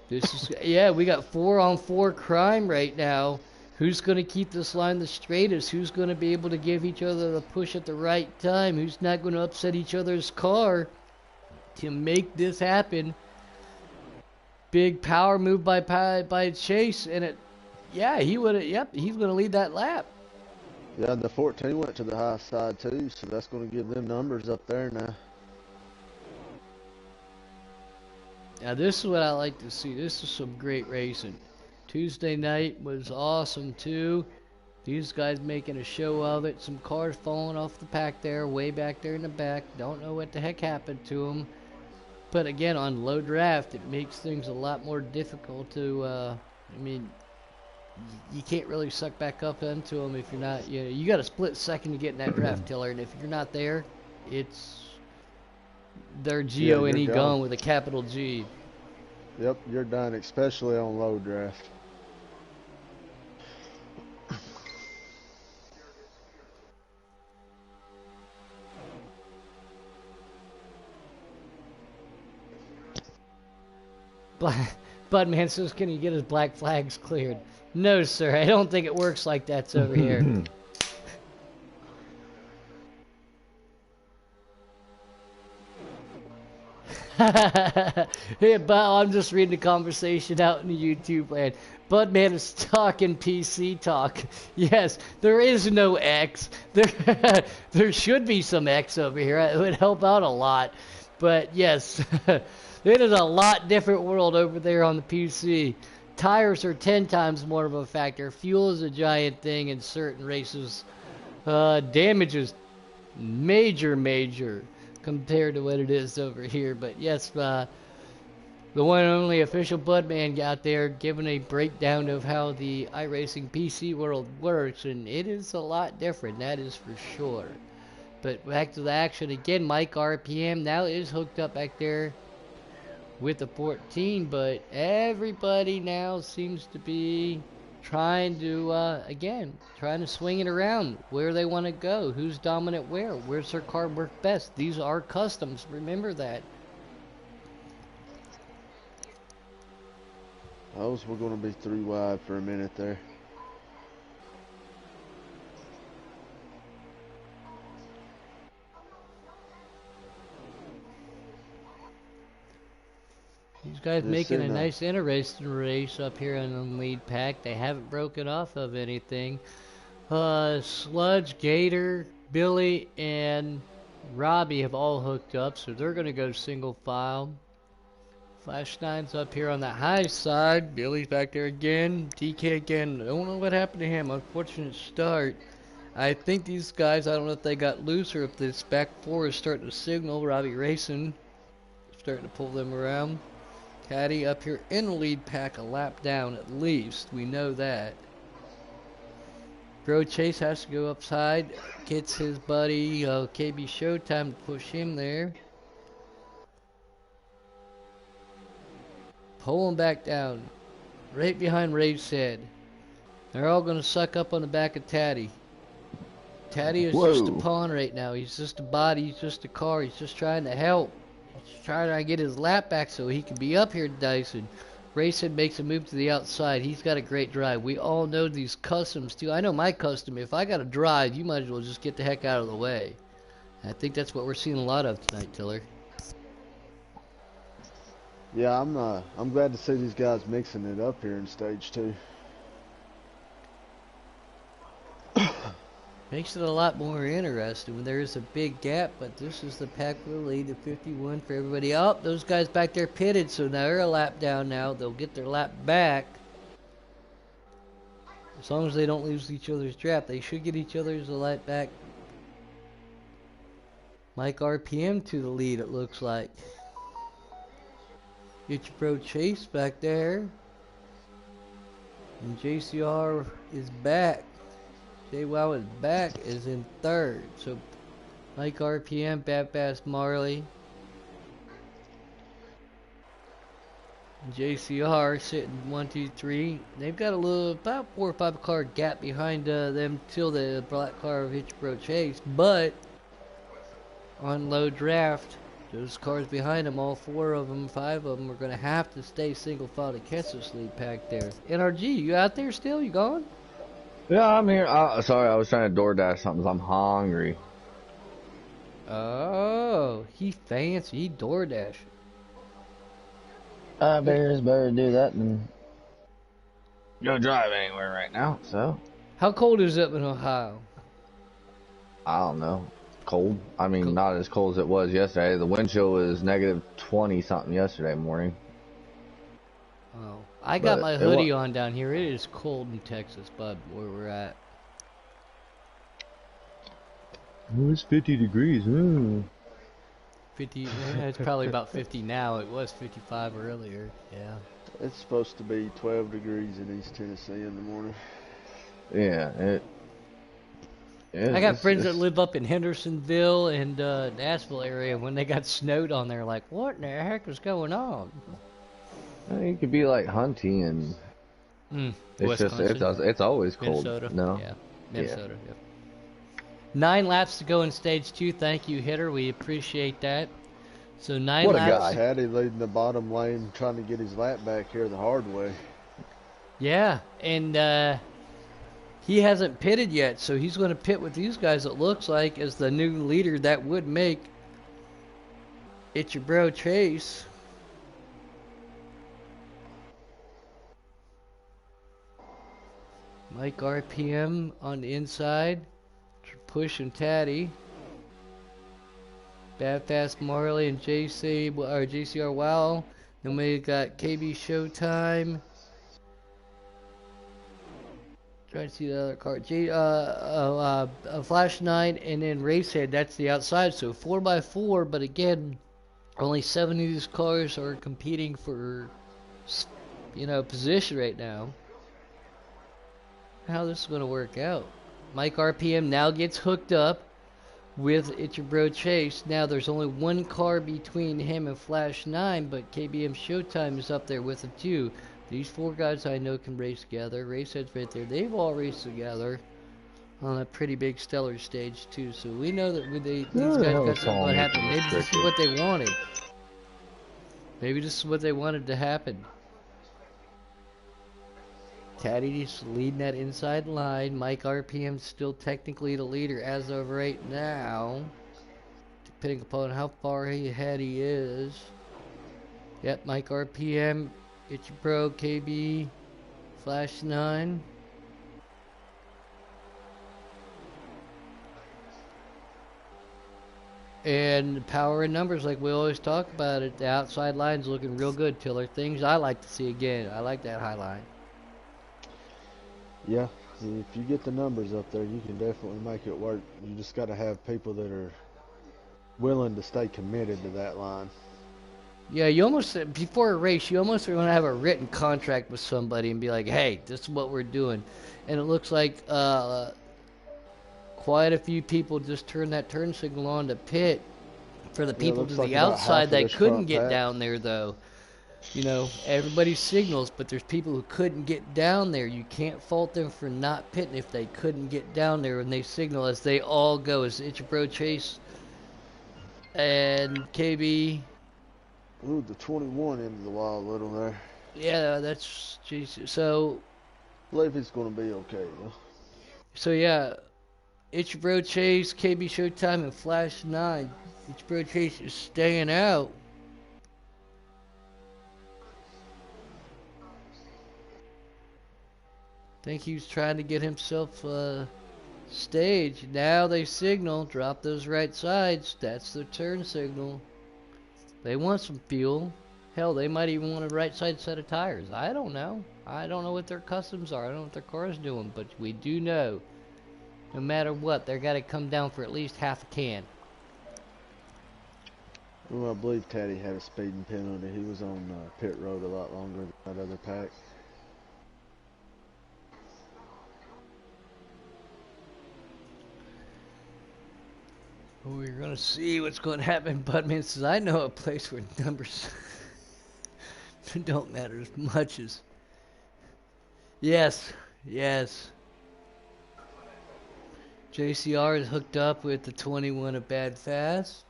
Speaker 1: This is, yeah, we got 4-on-4 crime right now. Who's going to keep this line the straightest? Who's going to be able to give each other the push at the right time? Who's not going to upset each other's car to make this happen? Big power move by Chase, and it, yeah, he would have, yep, he's going to lead that lap.
Speaker 2: Yeah, the 14 went to the high side too, so that's going to give them numbers up there now.
Speaker 1: Now this is what I like to see. This is some great racing. Tuesday night was awesome too. These guys making a show of it. Some cars falling off the pack there, way back there in the back. Don't know what the heck happened to them. But again, on low draft, it makes things a lot more difficult to, I mean, you can't really suck back up into them if you're not, you got a split second to get in that draft, Tiller. And if you're not there, it's, they're
Speaker 2: Yeah, you're
Speaker 1: G-O-N-E
Speaker 2: gone.
Speaker 1: gone with a capital G.
Speaker 2: Yep, you're done, especially on low draft.
Speaker 1: Budman says, can he get his black flags cleared? No, sir. I don't think it works like that's over here. Yeah, but I'm just reading the conversation out in the YouTube land. Budman is talking PC talk. Yes, there is no X. There should be some X over here. It would help out a lot. But yes, it is a lot different world over there on the PC. Tires are 10 times more of a factor. Fuel is a giant thing in certain races. Damage is major compared to what it is over here. But yes, the one and only official Budman out there giving a breakdown of how the iRacing PC world works, and it is a lot different, that is for sure. But back to the action again. Mike RPM now is hooked up back there with the 14, but everybody now seems to be trying to, again, trying to swing it around where they want to go. Who's dominant where? Where's their car work best? These are customs. Remember that.
Speaker 2: Those were going to be 3 wide for a minute there.
Speaker 1: These guys making a nice interesting race up here in the lead pack. They haven't broken off of anything. Sludge, Gator, Billy, and Robbie have all hooked up, so they're going to go single file. Flash 9's up here on the high side. Billy's back there again. DK again. I don't know what happened to him. Unfortunate start. I think these guys, I don't know if they got loose or if this back four is starting to signal. Robbie Racing starting to pull them around. Caddy up here in the lead pack, a lap down at least. We know that. Bro Chase has to go upside. Gets his buddy KB Showtime to push him there. Pull him back down. Right behind Ray's head. They're all going to suck up on the back of Taddy. Taddy is just a pawn right now. He's just a body. He's just a car. He's just trying to help. He's trying to get his lap back so he can be up here, Dyson. Rayson makes a move to the outside. He's got a great drive. We all know these customs, too. I know my custom. If I got a drive, you might as well just get the heck out of the way. I think that's what we're seeing a lot of tonight, Tiller.
Speaker 2: Yeah, I'm glad to see these guys mixing it up here in stage 2.
Speaker 1: Makes it a lot more interesting when there is a big gap, but this is the pack for the lead, the 51 for everybody. Oh, those guys back there pitted, so now they're a lap down now. They'll get their lap back. As long as they don't lose each other's draft, they should get each other's lap back. Mike RPM to the lead, it looks like. Get your Pro Chase back there. And JCR is back. JWoww is back, is in third. So Mike RPM, Bad Bass Marley. JCR sitting 1, 2, 3. They've got a little, about 4 or 5 car gap behind them till the black car of Hitchbro Chase. But on low draft, those cars behind them, all 4 of them, 5 of them, are going to have to stay single file to catch this lead pack there. NRG, you out there still? You gone?
Speaker 3: Yeah, I'm here. Sorry, I was trying to DoorDash something. I'm hungry.
Speaker 1: Oh, he fancy. He DoorDash.
Speaker 3: I better do that than go drive anywhere right now. So
Speaker 1: How cold is it in Ohio?
Speaker 3: I don't know. Cold. I mean,
Speaker 1: Cold.
Speaker 3: not as cold as it was yesterday. The wind chill was negative 20 something yesterday morning.
Speaker 1: Oh, I got
Speaker 3: But
Speaker 1: my hoodie on down here. It is cold in Texas, bud, where we're at.
Speaker 3: Oh, it's 50 degrees.
Speaker 1: 50, yeah, it's probably about 50 now. It was 55 earlier. Yeah.
Speaker 2: It's supposed to be 12 degrees in East Tennessee in the morning.
Speaker 3: Yeah,
Speaker 1: I got friends that live up in Hendersonville and Nashville area. When they got snowed on there, like, what in the heck is going on?
Speaker 3: You could be like hunting and it's just it's always cold.
Speaker 1: Minnesota.
Speaker 3: No.
Speaker 1: Yeah. Minnesota. Yeah. 9 laps to go in stage 2. Thank you, Hitter. We appreciate that. So 9
Speaker 3: What a
Speaker 1: laps.
Speaker 3: guy.
Speaker 2: Caddy leading the bottom lane, trying to get his lap back here the hard way.
Speaker 1: Yeah, and he hasn't pitted yet, so he's going to pit with these guys, it looks like, as the new leader. That would make It's Your Bro Chase. Mike RPM on the inside, pushing Taddy. Bad Fast Marley and JCR Wow. Then we got KB Showtime. Trying to see the other car. Flash 9 and then Racehead. That's the outside. So 4x4, but again, only 7 of these cars are competing for, position right now. How this is going to work out. Mike RPM now gets hooked up with It's Your Bro Chase. Now there's only 1 car between him and Flash 9, but KBM Showtime is up there with him too. These 4 guys I know can race together. Racehead's right there. They've all raced together on a pretty big stellar stage too. So we know that these guys got something to happen. Maybe this is what they wanted. Maybe this is what they wanted to happen. Taddy's leading that inside line. Mike RPM still technically the leader as of right now, depending upon how far ahead he is. Yep, Mike RPM, It's Your Bro, KB, Flash 9. And power and numbers, like we always talk about it. The outside line's looking real good, Tiller. Things I like to see again. I like that high line.
Speaker 2: Yeah, if you get the numbers up there, you can definitely make it work. You just got to have people that are willing to stay committed to that line.
Speaker 1: Yeah, you almost, before a race, you almost want to have a written contract with somebody and be like, hey, this is what we're doing. And it looks like quite a few people just turned that turn signal on to pit. For the people to the outside that couldn't get down there, though. Everybody signals, but there's people who couldn't get down there. You can't fault them for not pitting if they couldn't get down there when they signal as they all go. As It's Your Bro Chase and KB.
Speaker 2: Ooh, the 21 into the wild little there.
Speaker 1: Yeah, that's Jesus. So,
Speaker 2: I believe he's going to be okay, though.
Speaker 1: So, yeah, It's Your Bro Chase, KB Showtime, and Flash 9. It's Your Bro Chase is staying out. I think he was trying to get himself stage. Now they signal, drop those right sides. That's the turn signal. They want some fuel. Hell, they might even want a right side set of tires. I don't know. I don't know what their customs are. I don't know what their car's doing. But we do know, no matter what, they're got to come down for at least half a can.
Speaker 2: Well, I believe Taddy had a speeding penalty. He was on pit road a lot longer than that other pack.
Speaker 1: We're going to see what's going to happen. Budman says, I know a place where numbers don't matter as much as. Yes, yes. JCR is hooked up with the 21 of Bad Fast.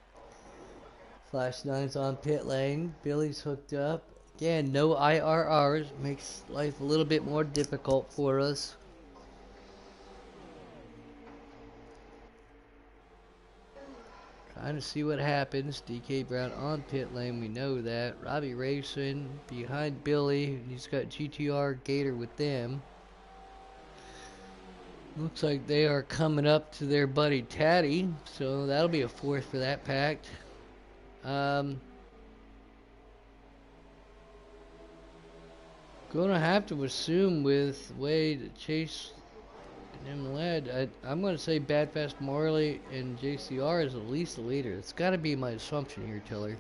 Speaker 1: Flash 9's on pit lane. Billy's hooked up. Again, no IRRs. Makes life a little bit more difficult for us. Trying to see what happens. DK Brown on pit lane. We know that. Robbie Racing behind Billy. He's got GTR Gator with them. Looks like they are coming up to their buddy Taddy, so that'll be a fourth for that pact. Gonna have to assume with Wade, Chase, and him led, I'm gonna say Bad Fast Marley and JCR is at least the leader. It's gotta be my assumption here, Tiller.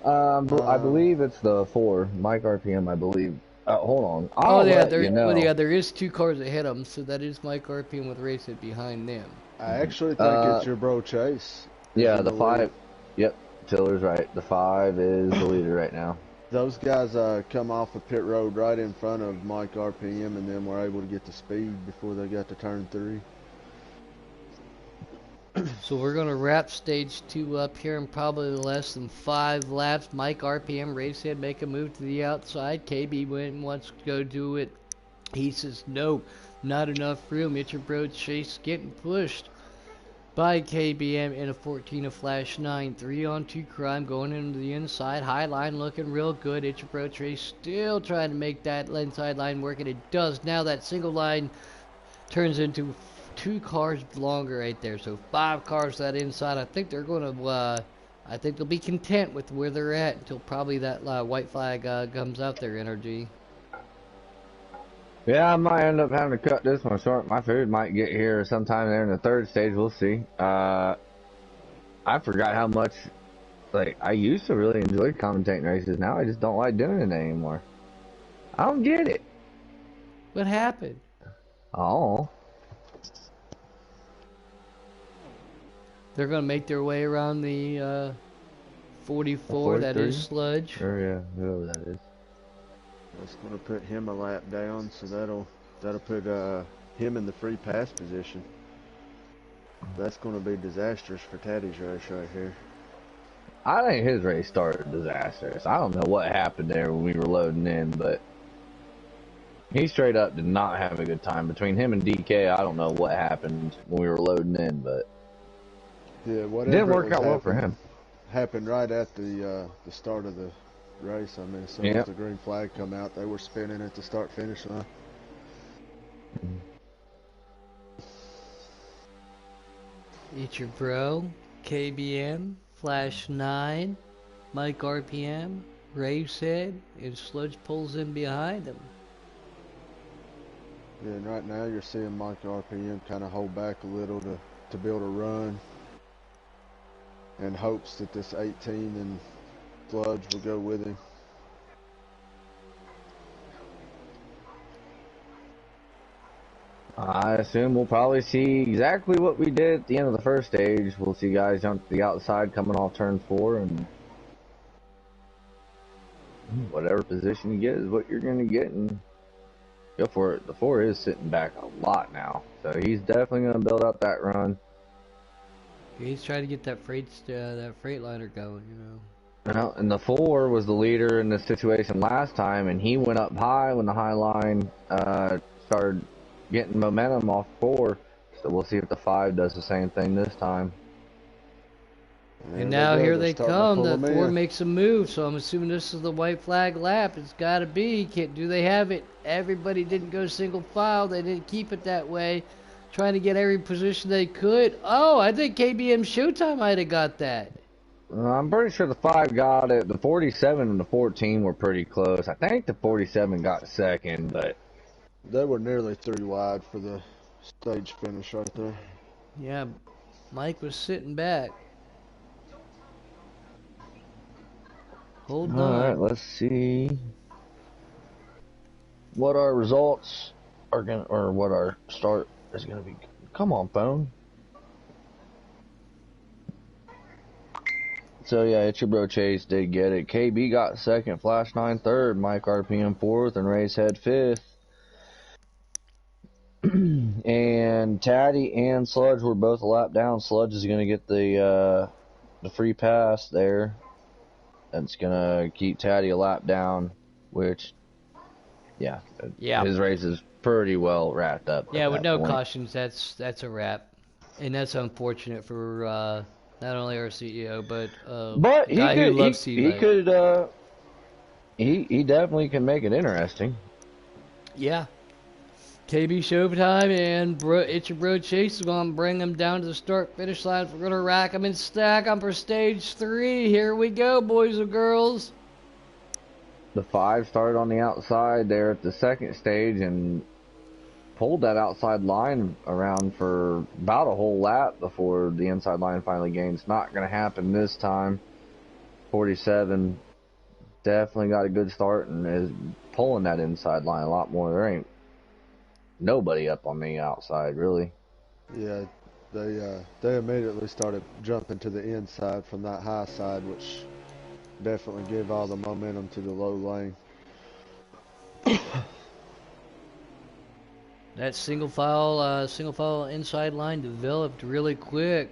Speaker 3: I believe it's the 4, Mike RPM, I believe. Hold on.
Speaker 1: Oh yeah,
Speaker 3: know.
Speaker 1: there is 2 cars ahead of him, so that is Mike RPM with Racing behind them.
Speaker 2: I actually think it's your bro Chase.
Speaker 3: Yeah, the 5. Yep, Tiller's right. The 5 is the leader right now.
Speaker 2: Those guys come off the pit road right in front of Mike RPM, and then were able to get to speed before they got to turn 3.
Speaker 1: So we're going to wrap stage 2 up here in probably less than 5 laps. Mike RPM Racehead make a move to the outside. KB wants to go do it. He says no, not enough room. It's your bro Chase getting pushed by KBM in a 14 of Flash 9. 3 on 2 crime going into the inside. High line looking real good. It's your bro Chase still trying to make that inside line work, and it does. Now that single line turns into 2 cars longer right there, so 5 cars that inside. I think they're going to I think they'll be content with where they're at until probably that white flag comes out there, Energy.
Speaker 3: Yeah, I might end up having to cut this one short. My food might get here sometime there in the 3rd stage. We'll see. I forgot how much, like, I used to really enjoy commentating races. Now I just don't like doing it anymore. I don't get it.
Speaker 1: What happened?
Speaker 3: Oh.
Speaker 1: They're going to make their way around the 44, that is Sludge.
Speaker 3: Sure, yeah, whoever that is.
Speaker 2: That's going to put him a lap down, so that'll put him in the free pass position. That's going to be disastrous for Taddy's race right here.
Speaker 3: I think his race started disastrous. I don't know what happened there when we were loading in, but he straight up did not have a good time. Between him and DK, I don't know what happened when we were loading in, but
Speaker 2: yeah,
Speaker 3: it didn't work out well for him.
Speaker 2: Happened right at the start of the race. I mean, as soon as the green flag come out, they were spinning at the start-finish line.
Speaker 1: Eat your bro, KBM, Flash 9, Mike RPM, Racehead, and Sludge pulls in behind him.
Speaker 2: Yeah, and right now you're seeing Mike RPM kind of hold back a little to build a run, in hopes that this 18 and Sludge will go with him.
Speaker 3: I assume we'll probably see exactly what we did at the end of the 1st stage. We'll see guys jump to the outside coming off turn 4, and whatever position you get is what you're going to get, and go for it. The 4 is sitting back a lot now, so he's definitely going to build up that run.
Speaker 1: He's trying to get that Freightliner going, you know.
Speaker 3: Well, and the 4 was the leader in this situation last time, and he went up high when the high line started getting momentum off 4. So we'll see if the 5 does the same thing this time.
Speaker 1: And now here they come. The 4 makes a move, so I'm assuming this is the white flag lap. It's got to be. Do they have it? Everybody didn't go single file. They didn't keep it that way. Trying to get every position they could. Oh, I think KBM Showtime might have got that.
Speaker 3: I'm pretty sure the 5 got it. The 47 and the 14 were pretty close. I think the 47 got 2nd, but
Speaker 2: they were nearly 3 wide for the stage finish right there.
Speaker 1: Yeah, Mike was sitting back. Hold on.
Speaker 3: All right, let's see what our results are gonna, or what our start is gonna be. Come on, phone. So yeah, it's your bro Chase did get it. KB got second, Flash 9 third, Mike RPM fourth, and Racehead fifth. And Taddy and Sludge were both a lap down. Sludge is going to get the free pass there. That's going to keep Taddy a lap down, which, yeah, his race is pretty well wrapped up.
Speaker 1: Yeah,
Speaker 3: at
Speaker 1: with
Speaker 3: that
Speaker 1: no
Speaker 3: point.
Speaker 1: cautions, that's a wrap, and that's unfortunate for not only our CEO but
Speaker 3: But
Speaker 1: a guy who loves
Speaker 3: he
Speaker 1: Sea-Lake.
Speaker 3: could he definitely can make it interesting.
Speaker 1: Yeah. KB Showtime and it's your bro Chase is going to bring him down to the start finish line. We're going to rack him and stack him for stage 3. Here we go, boys and girls.
Speaker 3: The 5 started on the outside there at the second stage and pulled that outside line around for about a whole lap before the inside line finally gained. It's not going to happen this time. 47 definitely got a good start and is pulling that inside line a lot more. There ain't nobody up on the outside, really.
Speaker 2: Yeah, they immediately started jumping to the inside from that high side, which definitely gave all the momentum to the low lane.
Speaker 1: That single file inside line developed really quick.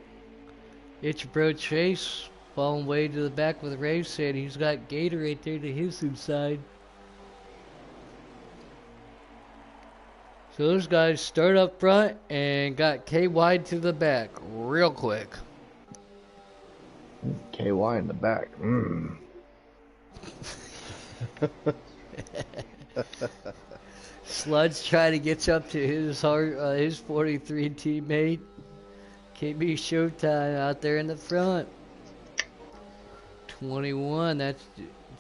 Speaker 1: It's your bro Chase falling way to the back with Race and he's got Gator right there to his inside. So those guys start up front and got KY to the back real quick.
Speaker 3: KY in the back.
Speaker 1: Sludge trying to get up to his 43 teammate. KB Showtime out there in the front. 21, that's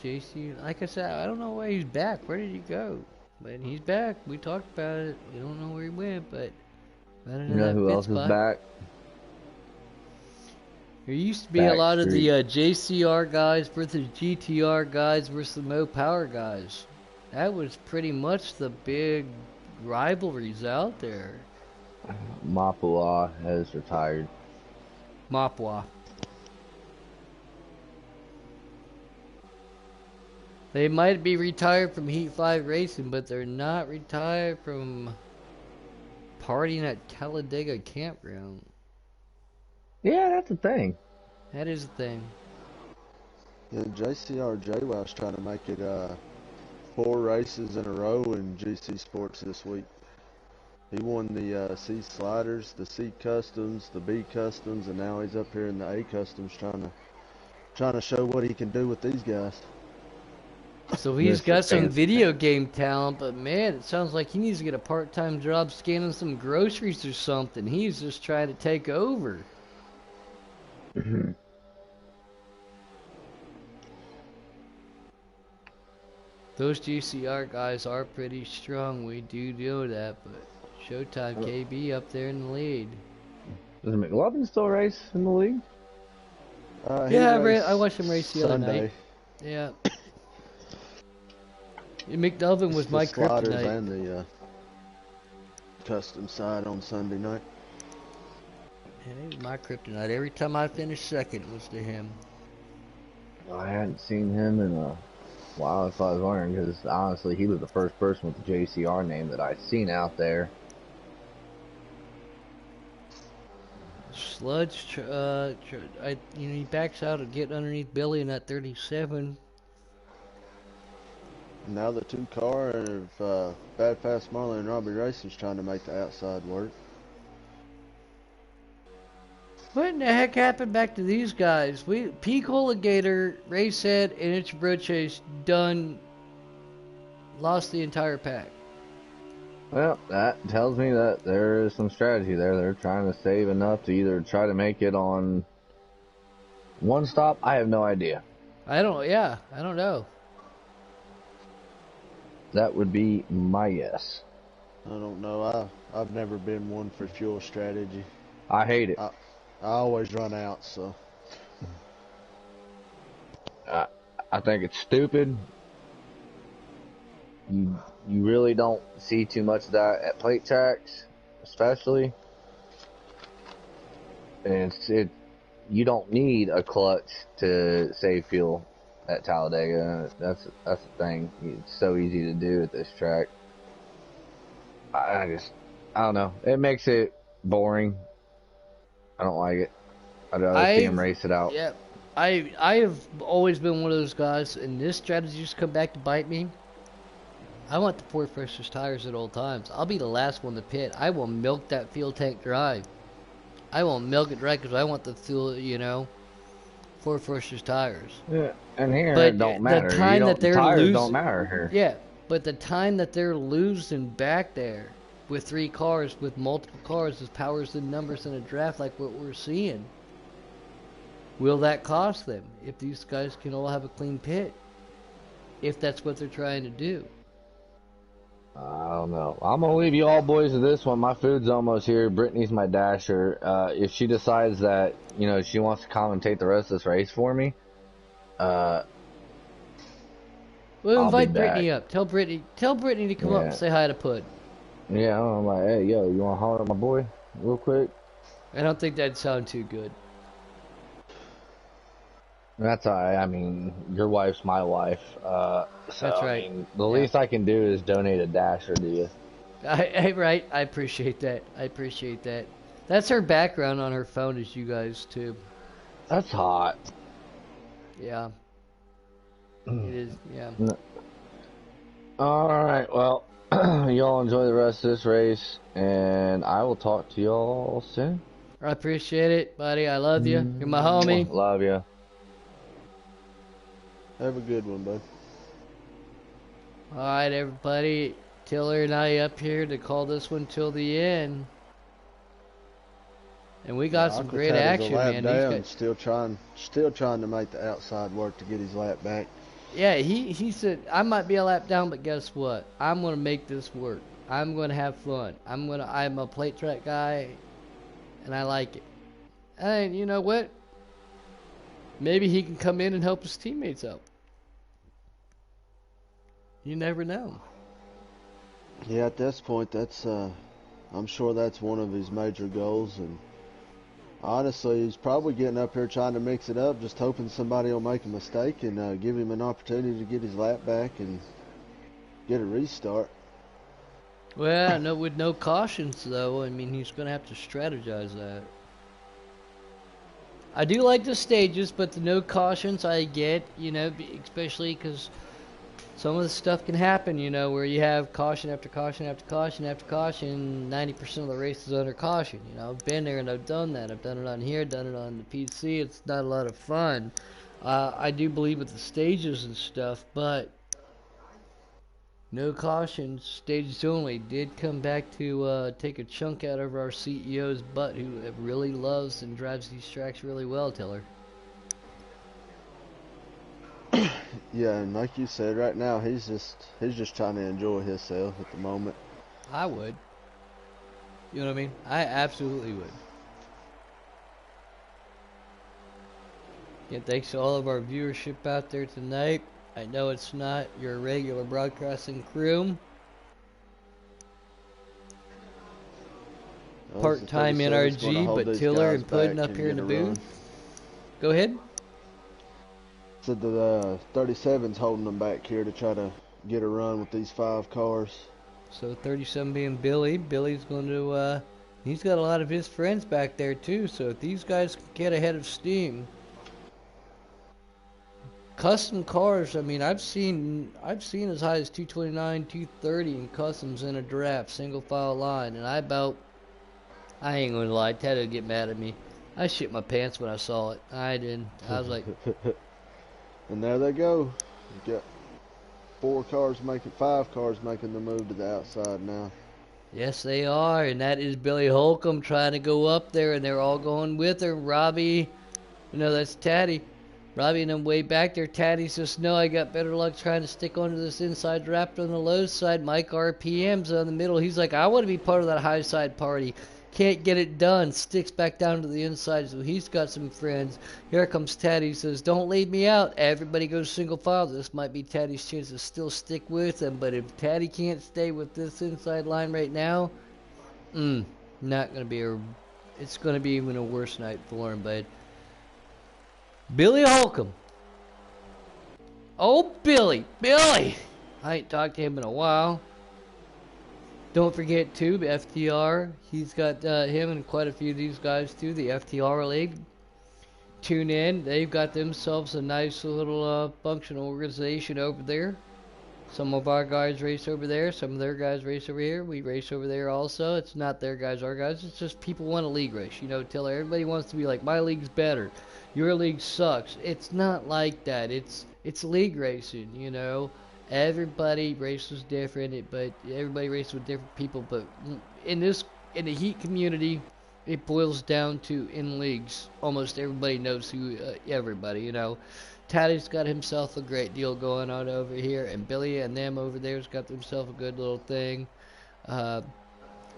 Speaker 1: JC. Like I said, I don't know why he's back. Where did he go? But he's back. We talked about it. We don't know where he went, but
Speaker 3: You know who else is back?
Speaker 1: There used to be a lot of the JCR guys versus GTR guys versus the Mo Power guys. That was pretty much the big rivalries out there.
Speaker 3: Mapua has retired.
Speaker 1: Mapua. They might be retired from Heat 5 racing, but they're not retired from partying at Talladega campground.
Speaker 3: Yeah, that's the thing.
Speaker 1: That is the thing.
Speaker 2: Yeah, JCR JWow's trying to make it 4 races in a row in GC Sports this week. He won the C Sliders, the C Customs, the B Customs, and now he's up here in the A Customs trying to show what he can do with these guys.
Speaker 1: So he's got some video game talent, but man, it sounds like he needs to get a part-time job scanning some groceries or something. He's just trying to take over. Those GCR guys are pretty strong. We do know that, but Showtime KB up there in the lead.
Speaker 3: Does McLovin still race in the league?
Speaker 1: Yeah, I watched him race the other night. Yeah. McDelvin was my kryptonite.
Speaker 2: And the custom side on Sunday night.
Speaker 1: Yeah, he was my kryptonite. Every time I finished second, it was to him.
Speaker 3: I hadn't seen him in a while, if I was wondering, because honestly, he was the first person with the JCR name that I'd seen out there.
Speaker 1: Sludge, he backs out and get underneath Billy in that 37.
Speaker 2: Now the 2 car of Bad Fast Marley and Robbie Racing's trying to make the outside work.
Speaker 1: What in the heck happened back to these guys? Peak Gator, Racehead, and It's Your Bro Chase lost the entire pack.
Speaker 3: Well, that tells me that there is some strategy there. They're trying to save enough to either try to make it on one stop. I have no idea.
Speaker 1: I don't know.
Speaker 3: That would be my guess.
Speaker 2: I don't know. I've never been one for fuel strategy.
Speaker 3: I hate it.
Speaker 2: I always run out, so.
Speaker 3: I think it's stupid. You really don't see too much of that at plate tracks, especially. And you don't need a clutch to save fuel at Talladega. That's the thing. It's so easy to do at this track. I don't know. It makes it boring. I don't like it. I'd rather see him
Speaker 1: I've
Speaker 3: race it out.
Speaker 1: yeah, I have always been one of those guys, and this strategy just come back to bite me. I want the Ford Freshers tires at all times. I'll be the last one to pit. I will milk that fuel tank dry. I will milk it dry because I want the fuel, Ford Freshers tires.
Speaker 3: Yeah. And here
Speaker 1: But
Speaker 3: it don't
Speaker 1: the
Speaker 3: matter. You
Speaker 1: time that
Speaker 3: don't
Speaker 1: they're
Speaker 3: tires don't
Speaker 1: losing,
Speaker 3: matter here.
Speaker 1: yeah, but the time that they're losing back there with 3 cars, with multiple cars, as powers and numbers in a draft like what we're seeing, will that cost them if these guys can all have a clean pit? If that's what they're trying to do.
Speaker 3: I don't know. I'm gonna leave you all boys to this one. My food's almost here. Brittany's my dasher. If she decides that she wants to commentate the rest of this race for me,
Speaker 1: We'll
Speaker 3: I'll be
Speaker 1: invite
Speaker 3: back.
Speaker 1: Brittany up. Tell Brittany to come up and say hi to Pud.
Speaker 3: Yeah, I'm like, hey, yo, you wanna holler at my boy real quick?
Speaker 1: I don't think that'd sound too good.
Speaker 3: That's alright. I mean, your wife's my wife. So,
Speaker 1: That's right.
Speaker 3: I mean, the least I can do is donate a dasher to you.
Speaker 1: Right. I appreciate that. That's her background on her phone, is you guys too.
Speaker 3: That's hot.
Speaker 1: Yeah. It is. Yeah.
Speaker 3: All right. Well, y'all enjoy the rest of this race, and I will talk to y'all soon.
Speaker 1: I appreciate it, buddy. I love you. You're my homie.
Speaker 3: Love you.
Speaker 2: Have a good one, bud.
Speaker 1: All right, everybody. Tiller and I up here to call this one till the end. And we got some great action, man.
Speaker 2: Down, still trying to make the outside work to get his lap back.
Speaker 1: Yeah, he said I might be a lap down, but guess what? I'm gonna make this work. I'm gonna have fun. I'm a plate track guy, and I like it. And you know what? Maybe he can come in and help his teammates out. You never know.
Speaker 2: Yeah, at this point, I'm sure that's one of his major goals. And honestly, he's probably getting up here trying to mix it up, just hoping somebody will make a mistake and give him an opportunity to get his lap back and get a restart.
Speaker 1: Well, no, with no cautions though. I mean, he's gonna have to strategize that. I do like the stages, but the no cautions I get, especially because some of the stuff can happen, where you have caution after caution after caution after caution. 90% of the race is under caution. I've been there and I've done that. I've done it on here, done it on the PC. It's not a lot of fun. I do believe with the stages and stuff, but no caution, stages only, did come back to take a chunk out of our CEO's butt, who really loves and drives these tracks really well, Tiller.
Speaker 2: Yeah, and like you said, right now he's just trying to enjoy himself at the moment.
Speaker 1: I would. You know what I mean? I absolutely would. Yeah, thanks to all of our viewership out there tonight. I know it's not your regular broadcasting crew. Part-time NRG, but Tiller and Puddin' up here in the booth. Go ahead.
Speaker 2: So the 37's holding them back here to try to get a run with these 5 cars.
Speaker 1: So 37 being Billy. Billy's going to, he's got a lot of his friends back there too, so if these guys can get ahead of steam. Custom cars, I mean, I've seen as high as 229, 230 in customs in a draft, single file line, and I ain't gonna lie, Ted would get mad at me. I shit my pants when I saw it. I did. I was like,
Speaker 2: and there they go. You got 5 cars making the move to the outside now.
Speaker 1: yes, they are, and that is Billy Holcomb trying to go up there, and they're all going with her. Robbie, that's Taddy. Robbie and them way back there. Taddy says, no, I got better luck trying to stick onto this inside draft on the low side. Mike RPM's on the middle. He's like, I want to be part of that high side party. Can't get it done. Sticks back down to the inside, so he's got some friends. Here comes Taddy. Says, don't leave me out. Everybody goes single file. This might be Taddy's chance to still stick with him, but if Taddy can't stay with this inside line right now, not going to be it's going to be even a worse night for him, but Billy Holcomb. Oh, Billy. Billy! I ain't talked to him in a while. Don't forget, too, FTR. He's got him and quite a few of these guys, too. The FTR League. Tune in. They've got themselves a nice little functional organization over there. Some of our guys race over there. Some of their guys race over here. We race over there also. It's not their guys, our guys. It's just people want a league race. You know, till everybody wants to be like, my league's better. Your league sucks. It's not like that. It's league racing, you know. Everybody races different, but everybody races with different people. But in the heat community, it boils down to in leagues. Almost everybody knows who everybody, you know. Taddy's got himself a great deal going on over here, and Billy and them over there's got themselves a good little thing.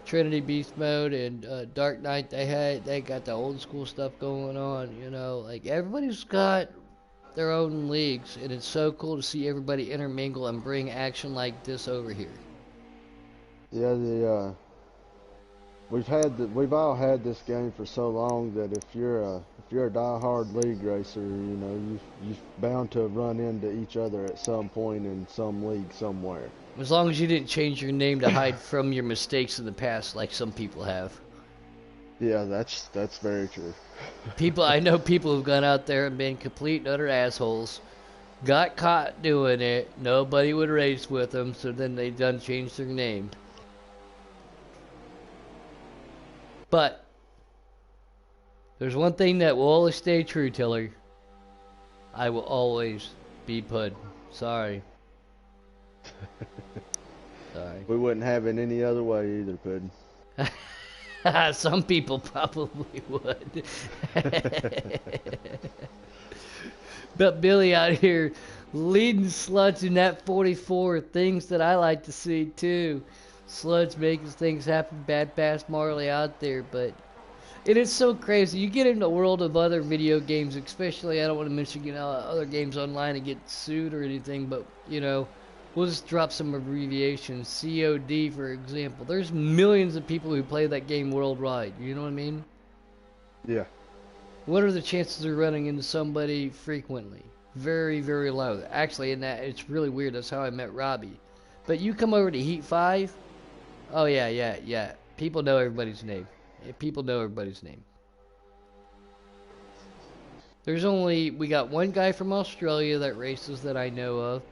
Speaker 1: Trinity Beast Mode and Dark Knight, they got the old school stuff going on, you know. Like everybody's got their own leagues, and it's so cool to see everybody intermingle and bring action like this over here.
Speaker 2: Yeah, we've all had this game for so long that if you're a diehard league racer, you know you're bound to run into each other at some point in some league somewhere.
Speaker 1: As long as you didn't change your name to hide from your mistakes in the past, like some people have.
Speaker 2: Yeah, that's very true.
Speaker 1: I know people who've gone out there and been complete and utter assholes, got caught doing it, nobody would race with them, so then they done changed their name. But there's one thing that will always stay true, Tiller. I will always be Pud. Sorry. Sorry.
Speaker 2: We wouldn't have it any other way either, Puddin'.
Speaker 1: Some people probably would. But Billy out here leading Sludge in that 44, things that I like to see too. Sludge making things happen, Bad Bass Marley out there, but it is so crazy. You get in the world of other video games, especially, I don't want to mention, you know, other games online and get sued or anything, but, you know, we'll just drop some abbreviations. COD, for example. There's millions of people who play that game worldwide. You know what I mean?
Speaker 2: Yeah.
Speaker 1: What are the chances of running into somebody frequently? Very, very low. Actually, in that, it's really weird. That's how I met Robbie. But you come over to Heat 5. Oh, yeah. People know everybody's name. People know everybody's name. We got one guy from Australia that races that I know of.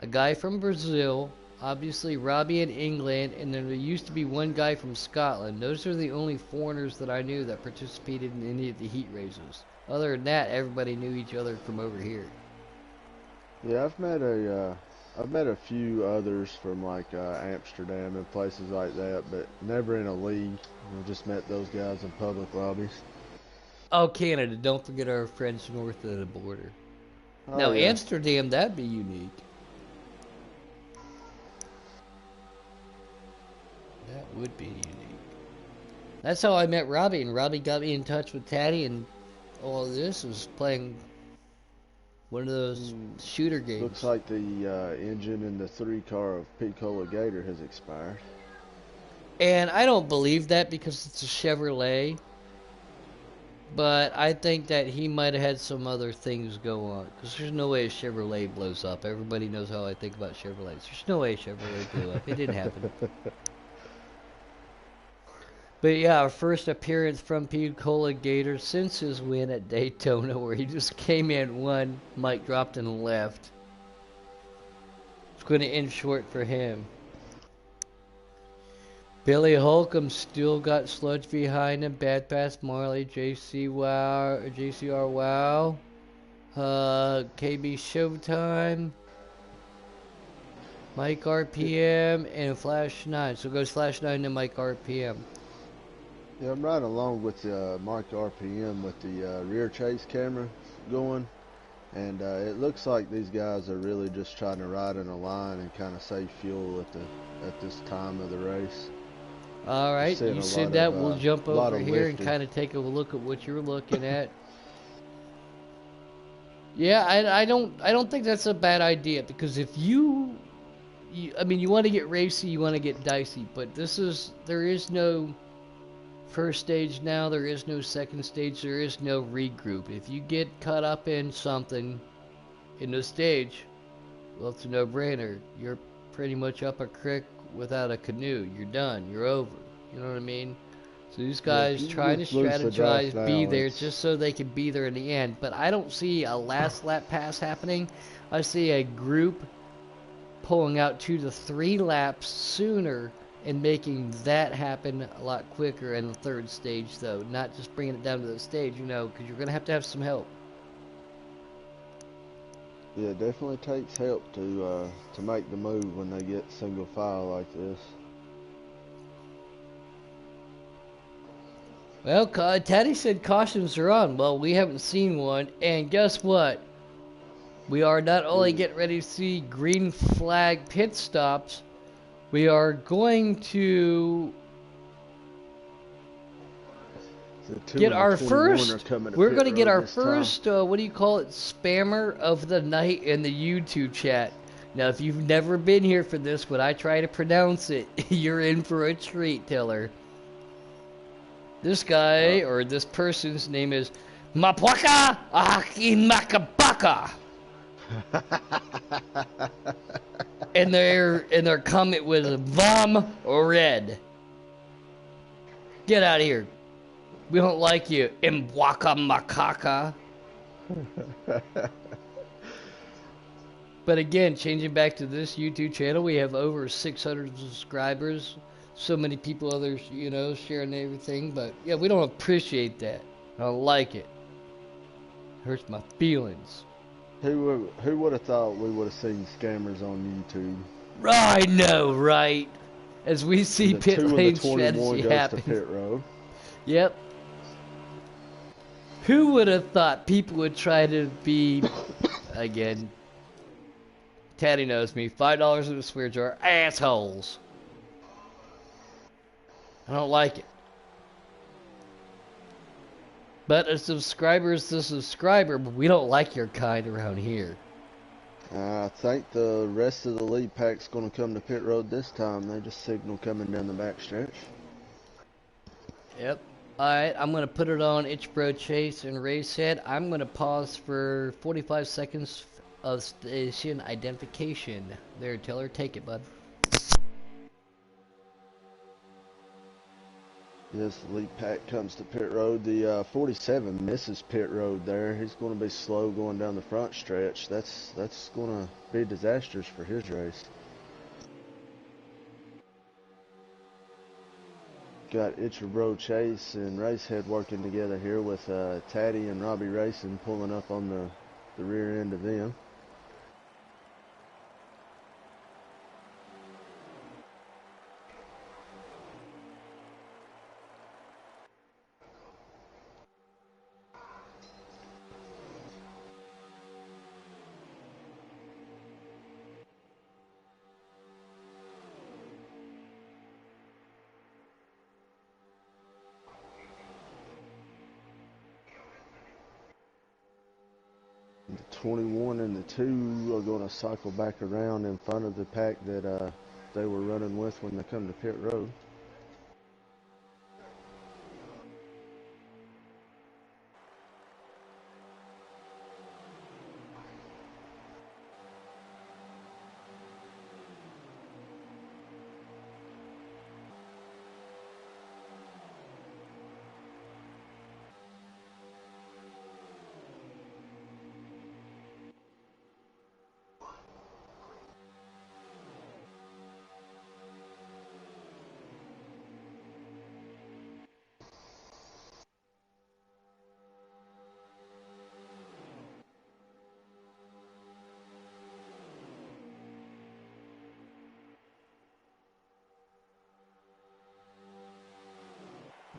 Speaker 1: A guy from Brazil. Obviously, Robbie in England. And then there used to be one guy from Scotland. Those are the only foreigners that I knew that participated in any of the heat races. Other than that, everybody knew each other from over here.
Speaker 2: Yeah, I've met a few others from like Amsterdam and places like that, but never in a league. I've just met those guys in public lobbies.
Speaker 1: Oh, Canada. Don't forget our friends north of the border.
Speaker 2: Oh,
Speaker 1: Now,
Speaker 2: yeah.
Speaker 1: Amsterdam, that'd be unique. That would be unique. That's how I met Robbie, and Robbie got me in touch with Taddy, and all of this was playing one of those shooter games.
Speaker 2: Looks like the engine in the 3-car of Picola Gator has expired.
Speaker 1: And I don't believe that because it's a Chevrolet. But I think that he might have had some other things go on. Because there's no way a Chevrolet blows up. Everybody knows how I think about Chevrolets. There's no way a Chevrolet blew up. It didn't happen. But yeah, our first appearance from Picola Gator since his win at Daytona, where he just came in, won, Mike dropped and left. It's going to end short for him. Billy Holcomb still got Sludge behind him. Bad Bass Marley, JCR Wow, KB Showtime, Mike RPM, and Flash 9. So it goes Flash 9 to Mike RPM.
Speaker 2: Yeah, I'm right along with Mike RPM with the rear chase camera going. And it looks like these guys are really just trying to ride in a line and kind of save fuel at this time of the race.
Speaker 1: All right, you said that. We'll jump over here and kind of take a look at what you're looking at. Yeah, I don't think that's a bad idea, because if you I mean, you want to get racy, you want to get dicey, but there is no first stage now. There is no second stage. There is no regroup. If you get caught up in something in the stage, well, it's a no-brainer. You're pretty much up a creek without a canoe. You're done. You're over. You know what I mean? So these
Speaker 2: Yeah, if
Speaker 1: guys
Speaker 2: you
Speaker 1: trying to
Speaker 2: just lose the draft
Speaker 1: strategize, be
Speaker 2: now,
Speaker 1: there
Speaker 2: it's
Speaker 1: just so they can be there in the end. But I don't see a last lap pass happening. I see a group pulling out 2 to 3 laps sooner and making that happen a lot quicker in the third stage, though. Not just bringing it down to the stage, because you're going to have some help.
Speaker 2: yeah, it definitely takes help to make the move when they get single file like this.
Speaker 1: Well, Teddy said cautions are on. Well, we haven't seen one. And guess what? We are not only
Speaker 2: Yeah,
Speaker 1: getting ready to see green flag pit stops, we are going to
Speaker 2: the two
Speaker 1: get
Speaker 2: and the
Speaker 1: our
Speaker 2: 21 are
Speaker 1: first.
Speaker 2: coming to
Speaker 1: We're
Speaker 2: pit
Speaker 1: going to get
Speaker 2: road
Speaker 1: our
Speaker 2: this time.
Speaker 1: first, what do you call it, spammer of the night in the YouTube chat. Now, if you've never been here for this, when I try to pronounce it, you're in for a treat, Tiller. This
Speaker 2: Uh,
Speaker 1: guy, or this person's name is Mapwaka Akinmakabaka. And their comment was Vom Red. Get out of here. We don't like you, Mwaka Makaka. But again, changing back to this YouTube channel, we have over 600 subscribers. So many people, others, sharing everything. But yeah, we don't appreciate that. I don't like it. Hurts my feelings.
Speaker 2: who would have thought we would have seen scammers on YouTube?
Speaker 1: I know, right? As we see
Speaker 2: The
Speaker 1: pit
Speaker 2: 2 and the
Speaker 1: lane
Speaker 2: 21
Speaker 1: strategy
Speaker 2: goes to
Speaker 1: happen.
Speaker 2: pit road.
Speaker 1: Yep. Who would have thought people would try to be, again, Taddy knows me, $5 in a swear jar, assholes. I don't like it. But a subscriber is a subscriber, but we don't like your kind around here.
Speaker 2: I think the rest of the lead pack's going to come to pit road this time. They just signal coming down the backstretch.
Speaker 1: Yep. Alright, I'm going to put it on Itchbro Chase and Racehead. I'm going to pause for 45 seconds of station identification. There, Taylor, take it, bud.
Speaker 2: Yes, the lead pack comes to pit road. The 47 misses pit road there. He's going to be slow going down the front stretch. That's going to be disastrous for his race. Got Itchbro Chase and Racehead working together here with Taddy and Robbie Racing pulling up on the rear end of them. The 21 and the 2 are going to cycle back around in front of the pack that they were running with when they come to pit road.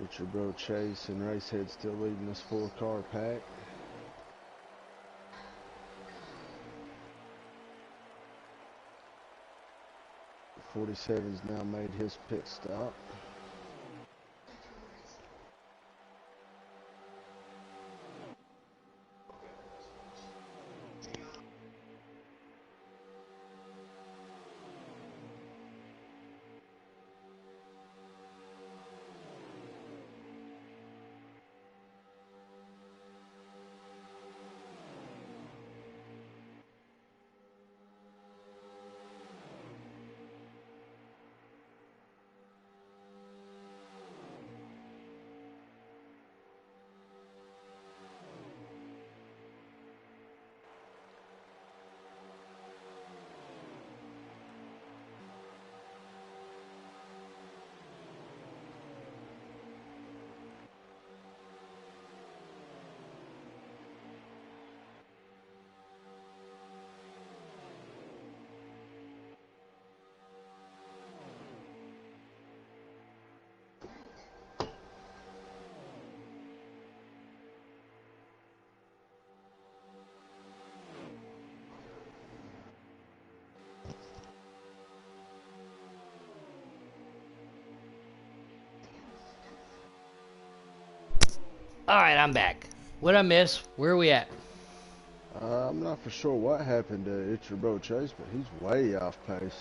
Speaker 2: Itchbro Chase and Racehead still leading this 4-car pack. The 47's now made his pit stop.
Speaker 1: Alright, I'm back. What'd I miss? Where are we at?
Speaker 2: I'm not for sure what happened to It's Your Bro Chase, but he's way off pace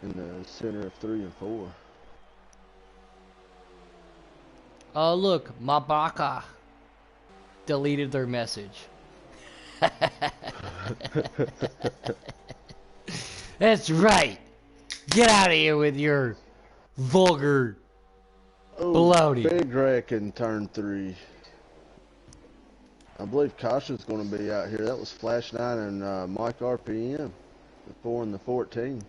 Speaker 2: in the center of 3 and 4.
Speaker 1: Oh, look, Mabaka deleted their message. That's right. Get out of here with your vulgar baloney.
Speaker 2: Big wreck in turn 3. I believe Caution's going to be out here. That was Flash 9 and Mike RPM, the 4 and the 14.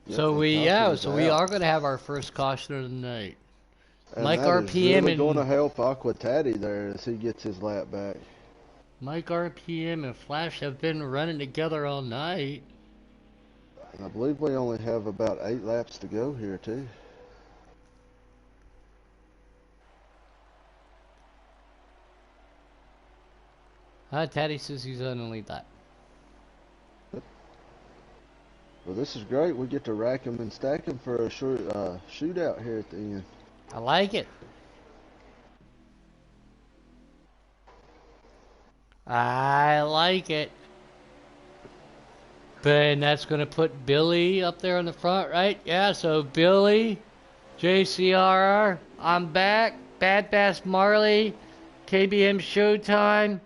Speaker 1: So we are going to have our first caution of the night.
Speaker 2: And
Speaker 1: Mike
Speaker 2: that
Speaker 1: RPM
Speaker 2: is really
Speaker 1: and
Speaker 2: going to help Aquatati there as he gets his lap back.
Speaker 1: Mike RPM and Flash have been running together all night.
Speaker 2: And I believe we only have about 8 laps to go here too.
Speaker 1: Taddy says he's on the lead lap.
Speaker 2: Well, this is great. We get to rack them and stack them for a shootout here at the end.
Speaker 1: I like it. I like it. But that's going to put Billy up there on the front, right? Yeah, so Billy, JCRR, I'm back. Bad Bass Marley, KBM Showtime.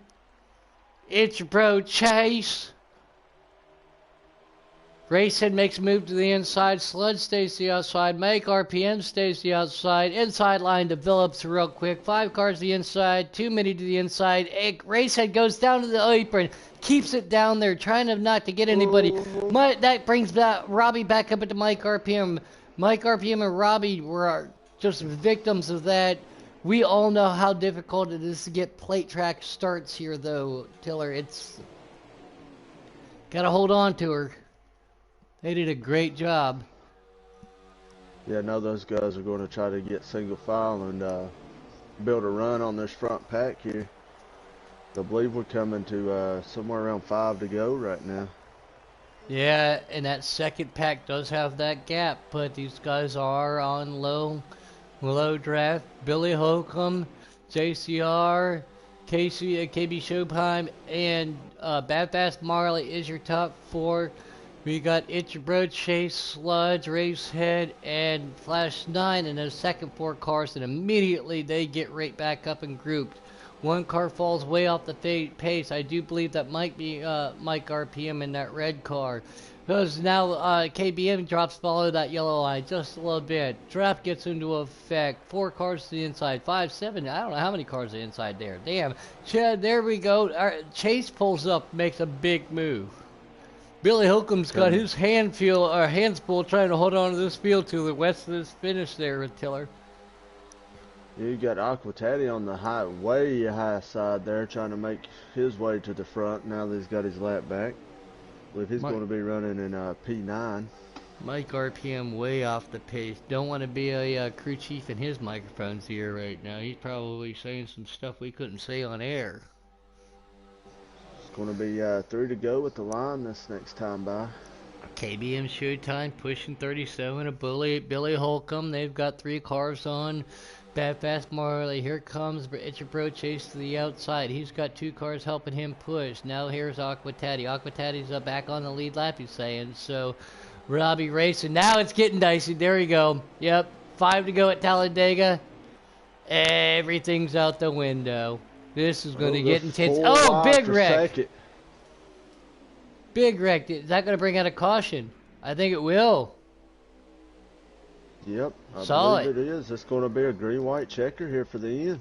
Speaker 1: It's your bro Chase. Racehead makes a move to the inside. Sludge stays to the outside. Mike RPM stays to the outside. Inside line develops real quick. 5 cars to the inside. Too many to the inside. Racehead goes down to the apron. Keeps it down there. Trying to not to get anybody. That brings Robbie back up into Mike RPM. Mike RPM and Robbie were just victims of that. We all know how difficult it is to get plate track starts here, though, Tiller. It's got to hold on to her. They did a great job.
Speaker 2: Yeah, now those guys are going to try to get single file and build a run on this front pack here. I believe we're coming to somewhere around 5 to go right now.
Speaker 1: Yeah, and that second pack does have that gap, but these guys are on low draft. Billy Holcomb, JCR, Casey, KB Showtime, and Bad Fast Marley is your top 4. We got It's Your Bro Chase, Sludge, Racehead, and Flash 9 in those second 4 cars, and immediately they get right back up and grouped. 1 car falls way off the pace. I do believe that might be Mike RPM in that red car. Because now KBM drops below that yellow line just a little bit. Draft gets into effect. 4 cars to the inside. 5, 7. I don't know how many cars are inside there. Damn. There we go. Chase pulls up, makes a big move. Billy Holcomb's got his hands full trying to hold on to this field to the west of this finish there with Tiller.
Speaker 2: You got Aquatati on the way high side there trying to make his way to the front now that he's got his lap back. I believe he's going to be running in P9.
Speaker 1: Mike RPM way off the pace. Don't want to be a crew chief in his microphone's ear right now. He's probably saying some stuff we couldn't say on air.
Speaker 2: Going to be 3 to go with the line this next time by.
Speaker 1: KBM Showtime pushing 37. Billy Holcomb. They've got 3 cars on. Bad Fast Marley. Here comes It's Your Bro Chase to the outside. He's got 2 cars helping him push. Now here's Aquatati. Aquatati's back on the lead lap, he's saying. So Robbie racing. Now it's getting dicey. There we go. Yep. 5 to go at Talladega. Everything's out the window. This is going to get intense. Oh, big wreck. Big wreck. Is that going to bring out a caution? I think it will.
Speaker 2: Yep. I
Speaker 1: Solid.
Speaker 2: believe it is. It's going to be a green-white checker here for the end.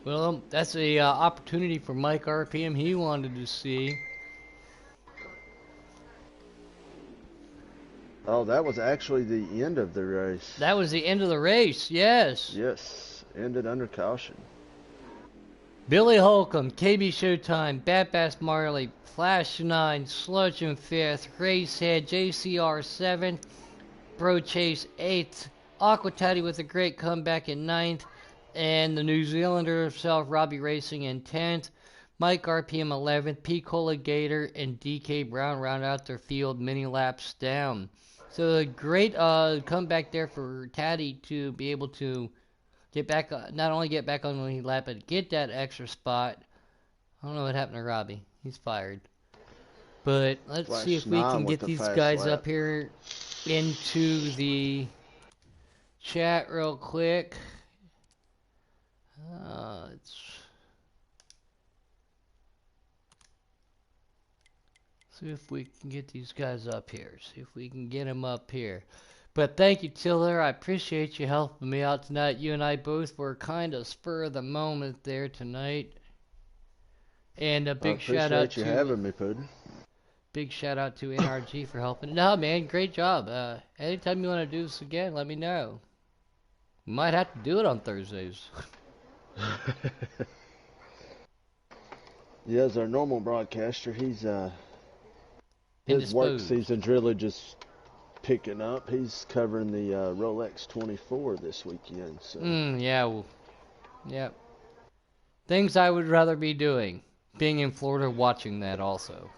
Speaker 1: Well, that's a opportunity for Mike RPM he wanted to see.
Speaker 2: Oh, that was actually the end of the race.
Speaker 1: That was the end of the race, yes.
Speaker 2: Yes. Ended under caution.
Speaker 1: Billy Holcomb, KB Showtime, Bad Bass Marley, Flash 9, Sludge in 5th, Racehead, JCR 7th, Bro Chase 8th, Aquatati with a great comeback in 9th, and the New Zealander himself, Robbie Racing in 10th, Mike RPM 11th, P. Cola Gator, and DK Brown round out their field many laps down. So a great comeback there for Taddy to be able to get back, not only get back on the lap, but get that extra spot. I don't know what happened to Robbie. He's fired. But let's see
Speaker 2: Flash
Speaker 1: if we
Speaker 2: 9
Speaker 1: can
Speaker 2: with
Speaker 1: get
Speaker 2: the
Speaker 1: these
Speaker 2: fast
Speaker 1: guys
Speaker 2: lap.
Speaker 1: up here into the chat real quick. Let's see if we can get these guys up here. See if we can get them up here. But thank you, Tiller. I appreciate you helping me out tonight. You and I both were kind of spur of the moment there tonight. And a
Speaker 2: I
Speaker 1: big shout out
Speaker 2: appreciate you
Speaker 1: to
Speaker 2: having me, Puddin'.
Speaker 1: NRG for helping. No, man, great job. Anytime you want to do this again, let me know. We might have to do it on Thursdays.
Speaker 2: Yeah, as our normal broadcaster, his work
Speaker 1: Indisposed.
Speaker 2: season's really just picking up. He's covering the Rolex 24 this weekend. So.
Speaker 1: Yeah. Yep. Things I would rather be doing. Being in Florida, watching that also.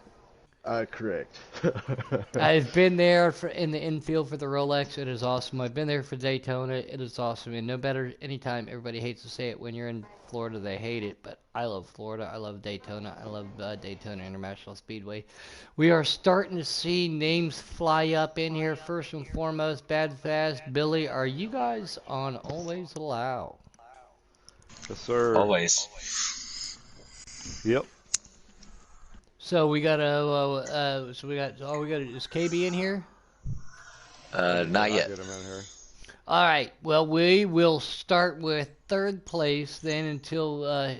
Speaker 2: Correct.
Speaker 1: I've been there in the infield for the Rolex. It is awesome. I've been there for Daytona. It is awesome. And no better anytime. Everybody hates to say it. When you're in Florida, they hate it. But I love Florida. I love Daytona. I love Daytona International Speedway. We are starting to see names fly up in here. First and foremost, Bad Fast. Billy, are you guys on Always Allow?
Speaker 4: Yes, sir.
Speaker 5: Always.
Speaker 4: Yep.
Speaker 1: So we got is KB in here?
Speaker 5: Not yet.
Speaker 4: Get him in here.
Speaker 1: All right. Well, we will start with third place then until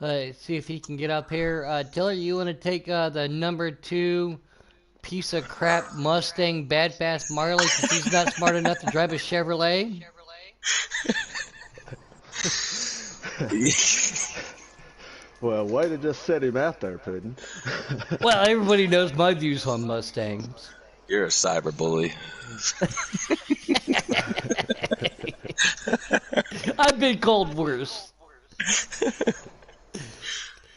Speaker 1: see if he can get up here. Tiller, you want to take the number 2 piece of crap Mustang Bad Fast Marley because he's not smart enough to drive a Chevrolet?
Speaker 2: Well, way to just set him out there, Puddin'.
Speaker 1: Well, everybody knows my views on Mustangs.
Speaker 5: You're a cyber bully.
Speaker 1: I've been called worse.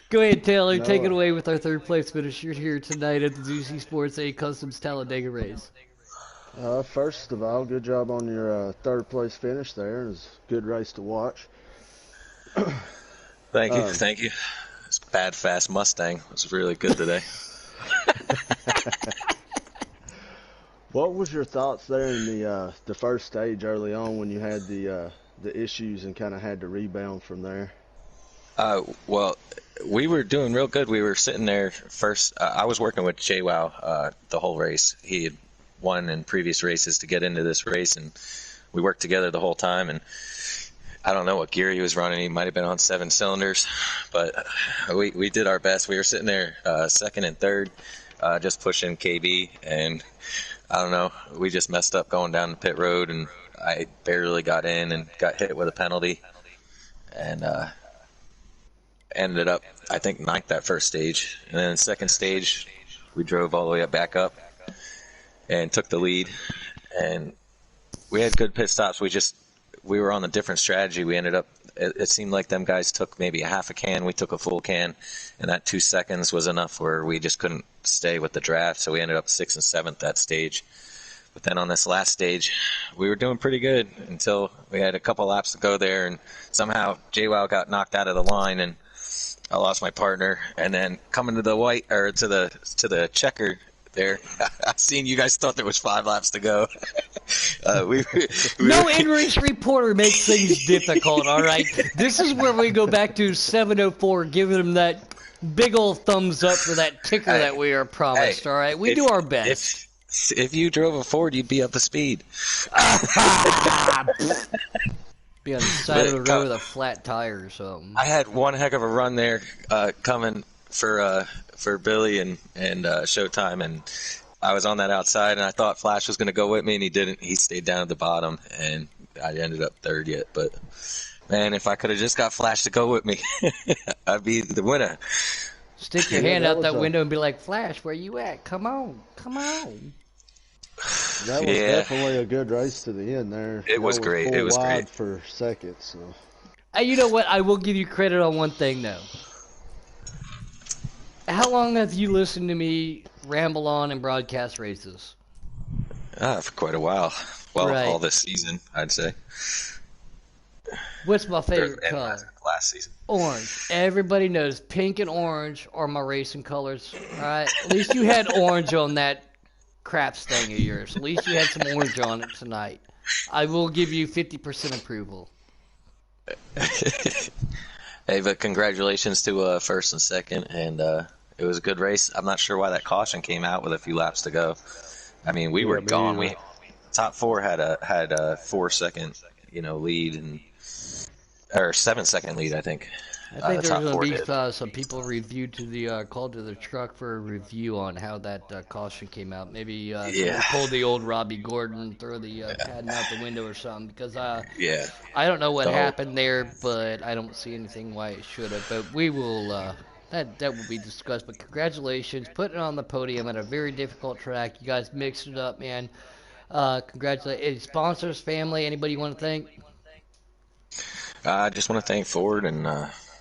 Speaker 1: Go ahead, Taylor. Take it away with our third place finisher here tonight at the ZC Sports A Customs Talladega race.
Speaker 2: First of all, good job on your third place finish there. It was a good race to watch.
Speaker 5: Thank you. Thank you. This Bad Fast Mustang was really good today.
Speaker 2: What was your thoughts there in the first stage early on when you had the issues and kind of had to rebound from there?
Speaker 5: Well, we were doing real good. We were sitting there first. I was working with JWoww the whole race. He had won in previous races to get into this race, and we worked together the whole time. And I don't know what gear he was running. He might have been on 7 cylinders, but we did our best. We were sitting there second and third, just pushing KB, and I don't know. We just messed up going down the pit road, and I barely got in and got hit with a penalty, and ended up, I think, 9th that first stage. And then the second stage, we drove all the way back up and took the lead, and we had good pit stops. We were on a different strategy. We ended up, it seemed like them guys took maybe a half a can. We took a full can, and that 2 seconds was enough where we just couldn't stay with the draft. So we ended up 6th and 7th that stage. But then on this last stage, we were doing pretty good until we had a couple laps to go there, and somehow JWoww got knocked out of the line, and I lost my partner. And then coming to the white, or to the checker there, I seen you guys thought there was 5 laps to go.
Speaker 1: No in-race reporter makes things difficult, all right? This is where we go back to 704, giving them that big old thumbs up for that ticker that we are promised, all right? We do our best.
Speaker 5: If you drove a Ford, you'd be up to speed.
Speaker 1: Be on the side of the road with a flat tire or something.
Speaker 5: I had one heck of a run there coming for Billy and Showtime, and I was on that outside, and I thought Flash was going to go with me, and he didn't. He stayed down at the bottom, and I ended up third yet. But, man, if I could have just got Flash to go with me, I'd be the winner.
Speaker 1: Stick your hand out that window and be like, Flash, where you at? Come on. Come on.
Speaker 2: That was definitely a good race to the end there.
Speaker 5: It was great. It was great.
Speaker 2: For seconds. So.
Speaker 1: You know what? I will give you credit on one thing, though. How long have you listened to me ramble on and broadcast races?
Speaker 5: For quite a while. Well, all
Speaker 1: Right.
Speaker 5: this season, I'd say.
Speaker 1: What's my
Speaker 5: Or,
Speaker 1: favorite
Speaker 5: and
Speaker 1: color?
Speaker 5: last season.
Speaker 1: Orange. Everybody knows pink and orange are my racing colors. All right. At least you had orange on that crap thing of yours. At least you had some orange on it tonight. I will give you 50% approval.
Speaker 5: Hey, but congratulations to first and second, and it was a good race. I'm not sure why that caution came out with a few laps to go. I mean, we
Speaker 4: Yeah,
Speaker 5: were
Speaker 4: me
Speaker 5: gone.
Speaker 4: either.
Speaker 5: We top four had a 4 second, lead, and or 7 second lead, I think.
Speaker 1: I think
Speaker 5: The
Speaker 1: there's
Speaker 5: top
Speaker 1: going to
Speaker 5: four
Speaker 1: be
Speaker 5: did.
Speaker 1: some people reviewed to the called to the truck for a review on how that caution came out. Maybe somebody
Speaker 5: Yeah,
Speaker 1: pulled the old Robbie Gordon, throw the patent out the window or something. Because
Speaker 5: yeah.
Speaker 1: I don't know what
Speaker 5: The whole
Speaker 1: happened there, but I don't see anything why it should have. But we will that will be discussed. But congratulations, putting it on the podium at a very difficult track. You guys mixed it up, man. Congratulations, any sponsors, family, anybody you want to thank?
Speaker 5: I just want to thank Ford and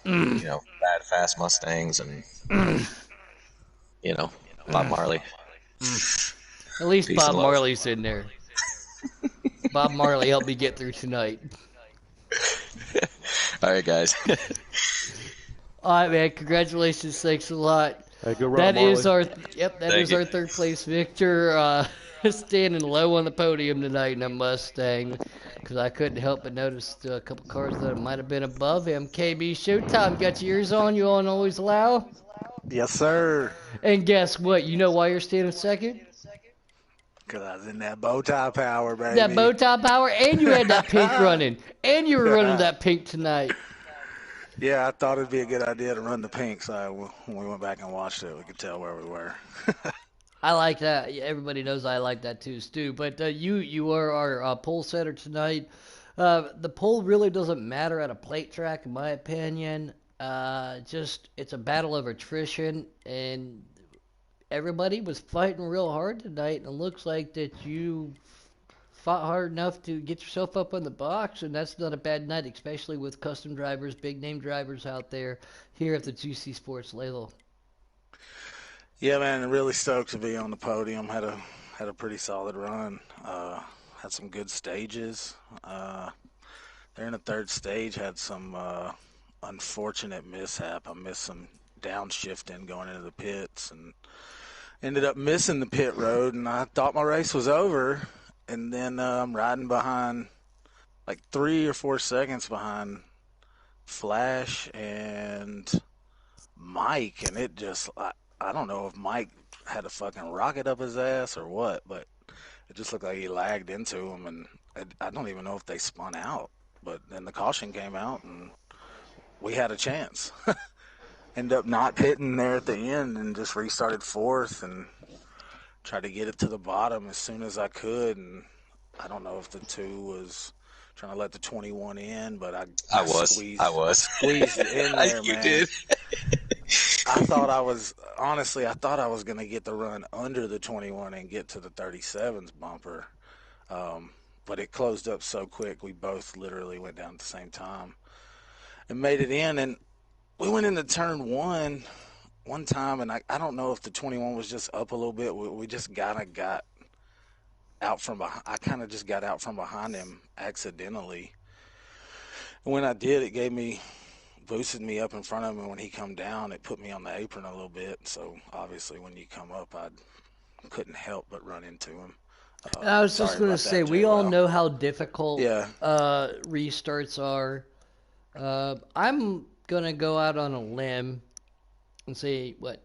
Speaker 1: Mm,
Speaker 5: Bad Fast Mustangs and
Speaker 1: mm,
Speaker 5: you know Bob
Speaker 1: mm,
Speaker 5: Marley.
Speaker 1: mm. At least
Speaker 5: Peace
Speaker 1: Bob
Speaker 5: and love.
Speaker 1: Marley's in there. Bob Marley helped me get through tonight.
Speaker 5: All right, guys.
Speaker 1: All right, man. Congratulations. Thanks a lot.
Speaker 4: Hey, good run,
Speaker 1: That is
Speaker 4: Marley.
Speaker 1: our yep. That
Speaker 5: Thank
Speaker 1: is
Speaker 5: you.
Speaker 1: our third place victor. Standing low on the podium tonight in a Mustang, because I couldn't help but notice a couple cars that might have been above him. KB Showtime, got your ears on. You on always allow.
Speaker 6: Yes, sir.
Speaker 1: And guess what? You know why you're standing second?
Speaker 6: Because I was in that bow tie power,
Speaker 1: That
Speaker 6: baby.
Speaker 1: bow tie power, and you had that pink running, and you were running that pink tonight.
Speaker 6: Yeah, I thought it'd be a good idea to run the pink, so when we went back and watched it, we could tell where we were.
Speaker 1: I like that. Yeah, everybody knows I like that too, Stu. But you are our pole setter tonight. The pole really doesn't matter at a plate track, in my opinion. Just it's a battle of attrition, and everybody was fighting real hard tonight. And it looks like that you fought hard enough to get yourself up on the box, and that's not a bad night, especially with custom drivers, big name drivers out there here at the GC Sports Ladle.
Speaker 6: Yeah, man, really stoked to be on the podium. Had a pretty solid run. Had some good stages. There in the third stage, had some unfortunate mishap. I missed some downshifting going into the pits and ended up missing the pit road, and I thought my race was over. And then I'm riding behind, like 3 or 4 seconds behind Flash and Mike, and I don't know if Mike had a fucking rocket up his ass or what, but it just looked like he lagged into him, and I don't even know if they spun out. But then the caution came out, and we had a chance. Ended up not hitting there at the end and just restarted fourth and tried to get it to the bottom as soon as I could. And I don't know if the two was trying to let the 21 in, but
Speaker 5: I
Speaker 6: I
Speaker 5: was. I
Speaker 6: squeezed, I
Speaker 5: was.
Speaker 6: squeezed it in there,
Speaker 5: You
Speaker 6: man.
Speaker 5: did.
Speaker 6: I thought I was going to get the run under the 21 and get to the 37s bumper. But it closed up so quick, we both literally went down at the same time and made it in. And we went into turn one time, and I don't know if the 21 was just up a little bit. We just kind of got out from behind. I kind of just got out from behind him accidentally. And when I did, boosted me up in front of him. And when he come down, it put me on the apron a little bit. So obviously, when you come up, I couldn't help but run into him.
Speaker 1: I was just
Speaker 6: Sorry
Speaker 1: going to
Speaker 6: about
Speaker 1: say,
Speaker 6: that,
Speaker 1: we all
Speaker 6: JWoww.
Speaker 1: know how difficult
Speaker 6: Yeah,
Speaker 1: restarts are. I'm going to go out on a limb and say what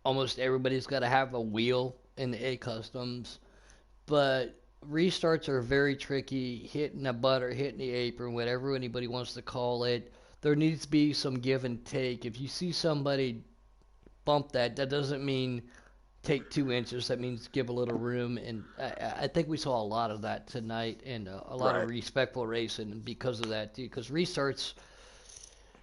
Speaker 1: almost everybody's got to have a wheel in the A Customs, but restarts are very tricky. Hitting a butt or hitting the apron, whatever anybody wants to call it, there needs to be some give and take. If you see somebody bump that, that doesn't mean take 2 inches. That means give a little room, and I think we saw a lot of that tonight, and a lot of
Speaker 6: right.
Speaker 1: respectful racing because of that, too. Because restarts,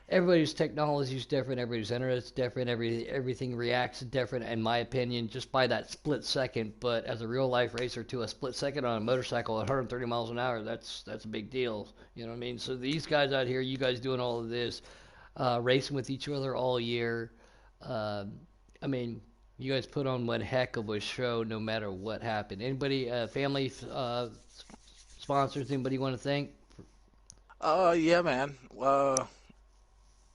Speaker 1: everybody's technology is different, everybody's internet's different, everything reacts different. In my opinion, just by that split second. But as a real life racer, to a split second on a motorcycle at 130 miles an hour, that's a big deal. You know what I mean? So these guys out here, you guys doing all of this, racing with each other all year. Uh, I mean, You guys put on one heck of a show, no matter what happened. Anybody, family, sponsors? Anybody want to thank?
Speaker 6: Yeah, man.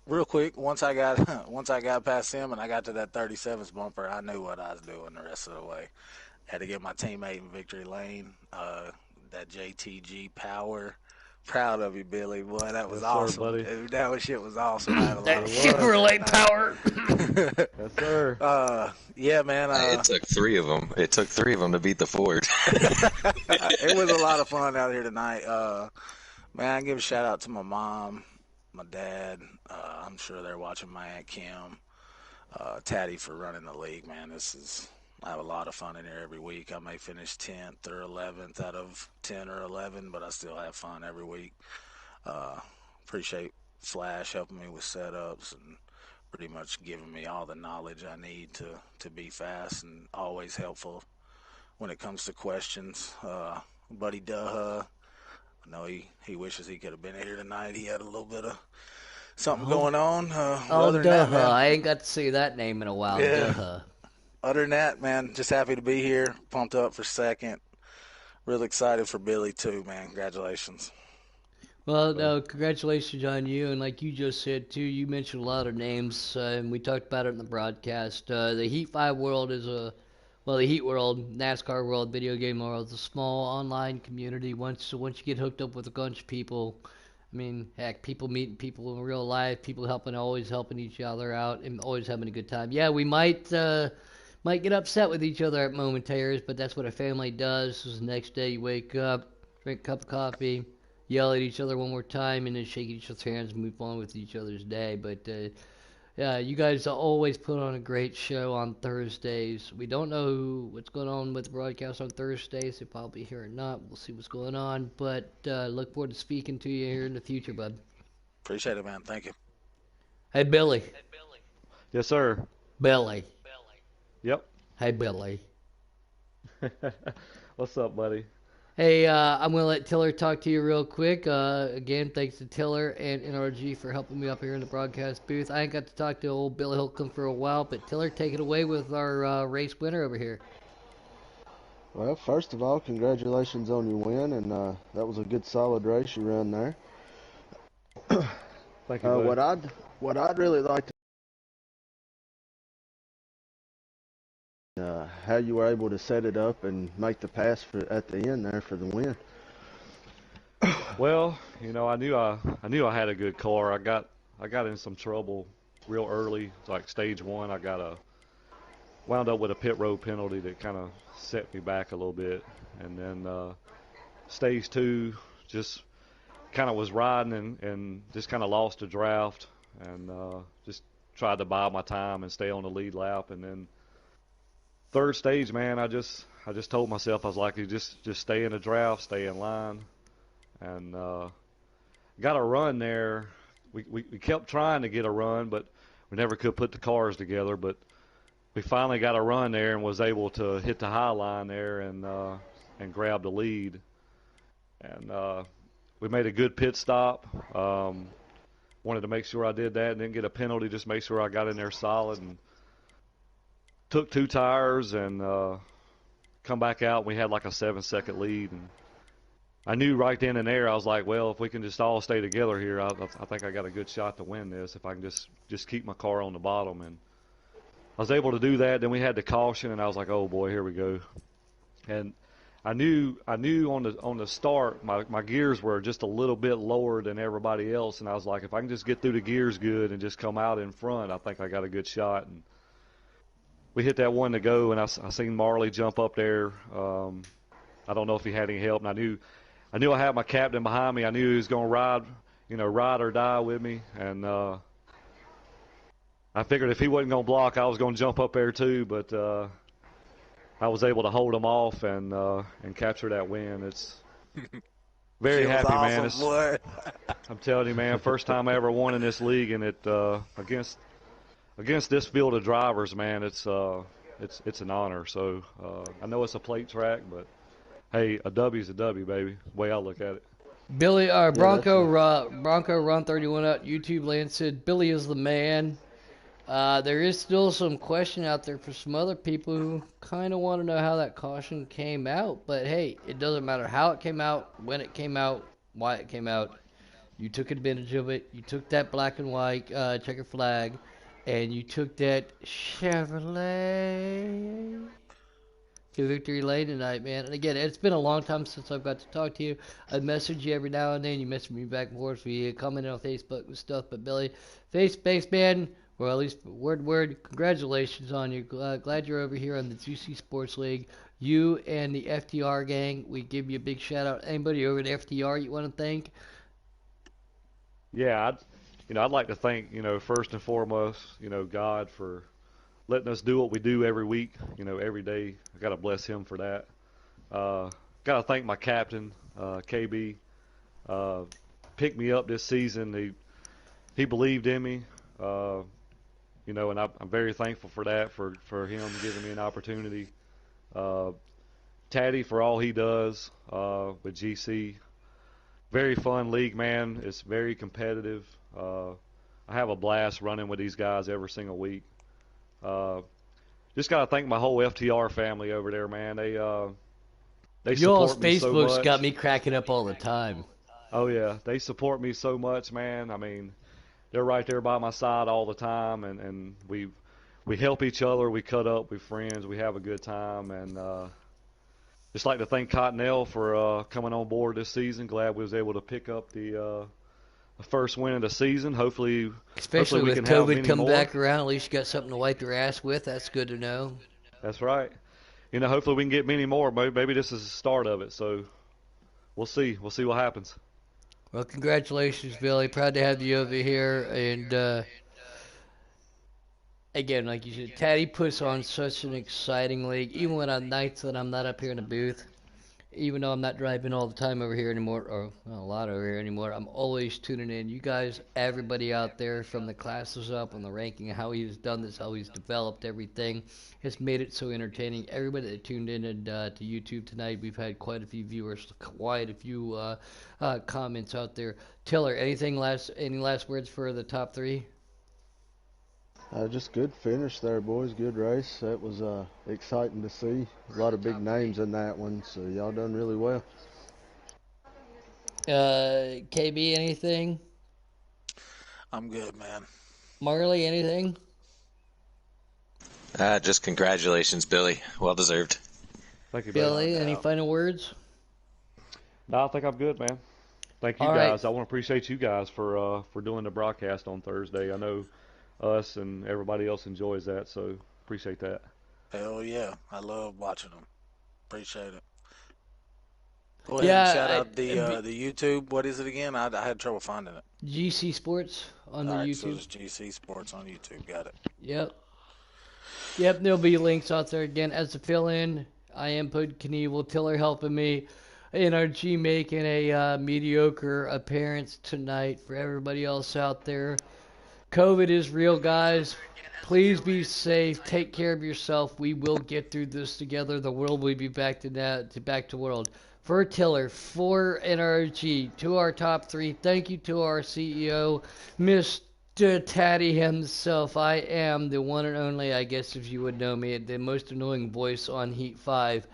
Speaker 6: Real quick, once I got once I got past him and I got to that 37th bumper, I knew what I was doing the rest of the way. Had to get my teammate in victory lane. That JTG power. Proud of you, Billy. Boy, that was
Speaker 4: Yes, sir,
Speaker 6: awesome.
Speaker 4: buddy.
Speaker 6: Dude, that shit was awesome. I had a lot
Speaker 1: That
Speaker 6: of fun out
Speaker 1: Chevrolet power.
Speaker 6: there that
Speaker 4: Yes, sir.
Speaker 6: night. Yeah, man.
Speaker 5: It took three of them. It took three of them to beat the Ford.
Speaker 6: It was a lot of fun out here tonight. Man, I give a shout out to my mom, my dad. I'm sure they're watching my Aunt Kim, Taddy for running the league, man. I have a lot of fun in here every week. I may finish 10th or 11th out of 10 or 11, but I still have fun every week. Appreciate Flash helping me with setups and pretty much giving me all the knowledge I need to be fast and always helpful when it comes to questions. Buddy Duh, I know he wishes he could have been here tonight. He had a little bit of something going on.
Speaker 1: Oh,
Speaker 6: Other than that,
Speaker 1: duh.
Speaker 6: man,
Speaker 1: I ain't got to say that name in a while.
Speaker 6: yeah.
Speaker 1: Duh.
Speaker 6: Other than that, man, just happy to be here. Pumped up for second. Really excited for Billy too, man. Congratulations.
Speaker 1: Well, no, congratulations on you. And like you just said, too, you mentioned a lot of names, and we talked about it in the broadcast. The Heat 5 world is the Heat world, NASCAR world, video game world is a small online community. Once you get hooked up with a bunch of people, I mean, heck, people meeting people in real life, people always helping each other out, and always having a good time. Yeah, we might get upset with each other at momentaries, but that's what a family does. Is the next day you wake up, drink a cup of coffee, yell at each other one more time, and then shake each other's hands and move on with each other's day. But yeah, you guys always put on a great show on Thursdays. We don't know what's going on with the broadcast on Thursdays, if I'll be here or not. We'll see what's going on. But look forward to speaking to you here in the future, bud.
Speaker 6: Appreciate it, man. Thank you.
Speaker 1: Hey, Billy.
Speaker 4: Yes, sir.
Speaker 1: Billy.
Speaker 4: Yep.
Speaker 1: Hey, Billy.
Speaker 4: What's up, buddy?
Speaker 1: Hey, I'm going to let Tiller talk to you real quick. Again, thanks to Tiller and NRG for helping me up here in the broadcast booth. I ain't got to talk to old Billy Holcomb for a while, but Tiller, take it away with our race winner over here.
Speaker 2: Well, first of all, congratulations on your win, and that was a good, solid race you ran there.
Speaker 4: Thank you, buddy.
Speaker 2: What I'd really like to how you were able to set it up and make the pass at the end there for the win.
Speaker 4: Well, I knew I had a good car. I got in some trouble real early, like stage one. Wound up with a pit road penalty that kind of set me back a little bit, and then stage two just kind of was riding and just kind of lost a draft and just tried to buy my time and stay on the lead lap, and then third stage, man, I just told myself, I was like, you just stay in the draft, stay in line, and got a run there. We kept trying to get a run, but we never could put the cars together. But we finally got a run there and was able to hit the high line there and grab the lead. And we made a good pit stop. Wanted to make sure I did that and didn't get a penalty. Just make sure I got in there solid and took two tires and come back out. We had like a 7-second lead, and I knew right then and there, I was like, well, if we can just all stay together here, I think I got a good shot to win this if I can just keep my car on the bottom. And I was able to do that. Then we had the caution, and I was like, oh boy, here we go. And I knew on the start my gears were just a little bit lower than everybody else, and I was like, if I can just get through the gears good and just come out in front, I think I got a good shot. And we hit that one to go, and I seen Marley jump up there. I don't know if he had any help, and I knew I had my captain behind me. I knew he was going to ride or die with me, and I figured if he wasn't going to block, I was going to jump up there too. But I was able to hold him off and capture that win. It's very happy,
Speaker 6: awesome,
Speaker 4: man.
Speaker 6: boy.
Speaker 4: I'm telling you, man, first time I ever won in this league, and it against this field of drivers, man, it's an honor. So I know it's a plate track, but hey, a W's a W, baby. The way I look at it.
Speaker 1: Billy, Bronco Run 31 out YouTube land said, Billy is the man. There is still some question out there for some other people who kind of want to know how that caution came out. But hey, it doesn't matter how it came out, when it came out, why it came out. You took advantage of it. You took that black and white checker flag, and you took that Chevrolet to victory lane tonight, man. And again, it's been a long time since I've got to talk to you. I message you every now and then. You message me back and forth. We comment on Facebook and stuff. But Billy, face space man, or at least word. Congratulations on you. Glad you're over here on the GC Sports League. You and the FTR gang. We give you a big shout out. Anybody over at FTR you want to thank?
Speaker 4: Yeah, I'd like to thank, first and foremost, God for letting us do what we do every week, every day. I got to bless him for that. Got to thank my captain, KB. Picked me up this season. He believed in me, and I'm very thankful for that, for him giving me an opportunity. Taddy for all he does with GC. Very fun league, man. It's very competitive. I have a blast running with these guys every single week. Just got to thank my whole FTR family over there, man. They
Speaker 1: Y'all's
Speaker 4: support me so
Speaker 1: Facebook's got
Speaker 4: much.
Speaker 1: me cracking up all the time.
Speaker 4: Oh yeah, they support me so much, man. I mean, they're right there by my side all the time, and we help each other. We cut up. We're friends. We have a good time, and just like to thank Cottonelle for coming on board this season. Glad we was able to pick up the first win of the season. Hopefully
Speaker 1: Especially
Speaker 4: we
Speaker 1: with
Speaker 4: can have
Speaker 1: COVID
Speaker 4: many
Speaker 1: coming
Speaker 4: more.
Speaker 1: back around, at least you got something to wipe your ass with. That's good to know.
Speaker 4: That's right. Hopefully we can get many more. Maybe this is the start of it. So we'll see. We'll see what happens.
Speaker 1: Well, congratulations, Billy. Proud to have you over here. And again, like you said, Taddy puts on such an exciting league. Even when on nights that I'm not up here in the booth, even though I'm not driving all the time over here anymore, or well, a lot over here anymore, I'm always tuning in. You guys, everybody out there, from the classes up and the ranking, how he's done this, how he's developed everything, has made it so entertaining. Everybody that tuned in and to YouTube tonight, we've had quite a few viewers, quite a few comments out there. Tiller, any last words for the top three?
Speaker 2: Just good finish there, boys. Good race. That was exciting to see. A lot of big names in that one, so y'all done really well.
Speaker 1: KB, anything?
Speaker 6: I'm good, man.
Speaker 1: Marley, anything?
Speaker 5: Just congratulations, Billy. Well deserved.
Speaker 4: Thank you, buddy.
Speaker 1: Billy,
Speaker 6: No
Speaker 1: any
Speaker 6: doubt.
Speaker 1: final words?
Speaker 4: No, I think I'm good, man. Thank you
Speaker 1: All
Speaker 4: guys.
Speaker 1: right.
Speaker 4: I want to appreciate you guys for doing the broadcast on Thursday. I know us and everybody else enjoys that, so appreciate that.
Speaker 6: Hell yeah. I love watching them. Appreciate it. Go ahead and shout
Speaker 1: Yeah,
Speaker 6: out the YouTube. What is it again? I had trouble finding it.
Speaker 1: GC Sports on the
Speaker 6: All right, so
Speaker 1: YouTube.
Speaker 6: it's GC Sports on YouTube. Got it.
Speaker 1: Yep. Yep, there'll be links out there again. As a fill-in, I am Pud Knievel, Tiller helping me. NRG making a mediocre appearance tonight for everybody else out there. COVID is real, guys. Please be safe. Take care of yourself. We will get through this together. The world will be back to world. For Tiller, for NRG, to our top three. Thank you to our CEO, Mr. Taddy himself. I am the one and only, I guess if you would know me, the most annoying voice on Heat 5,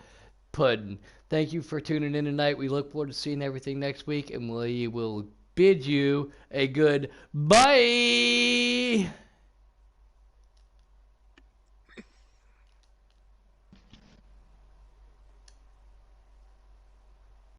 Speaker 1: Puddin'. Thank you for tuning in tonight. We look forward to seeing everything next week, and we will bid you a good bye.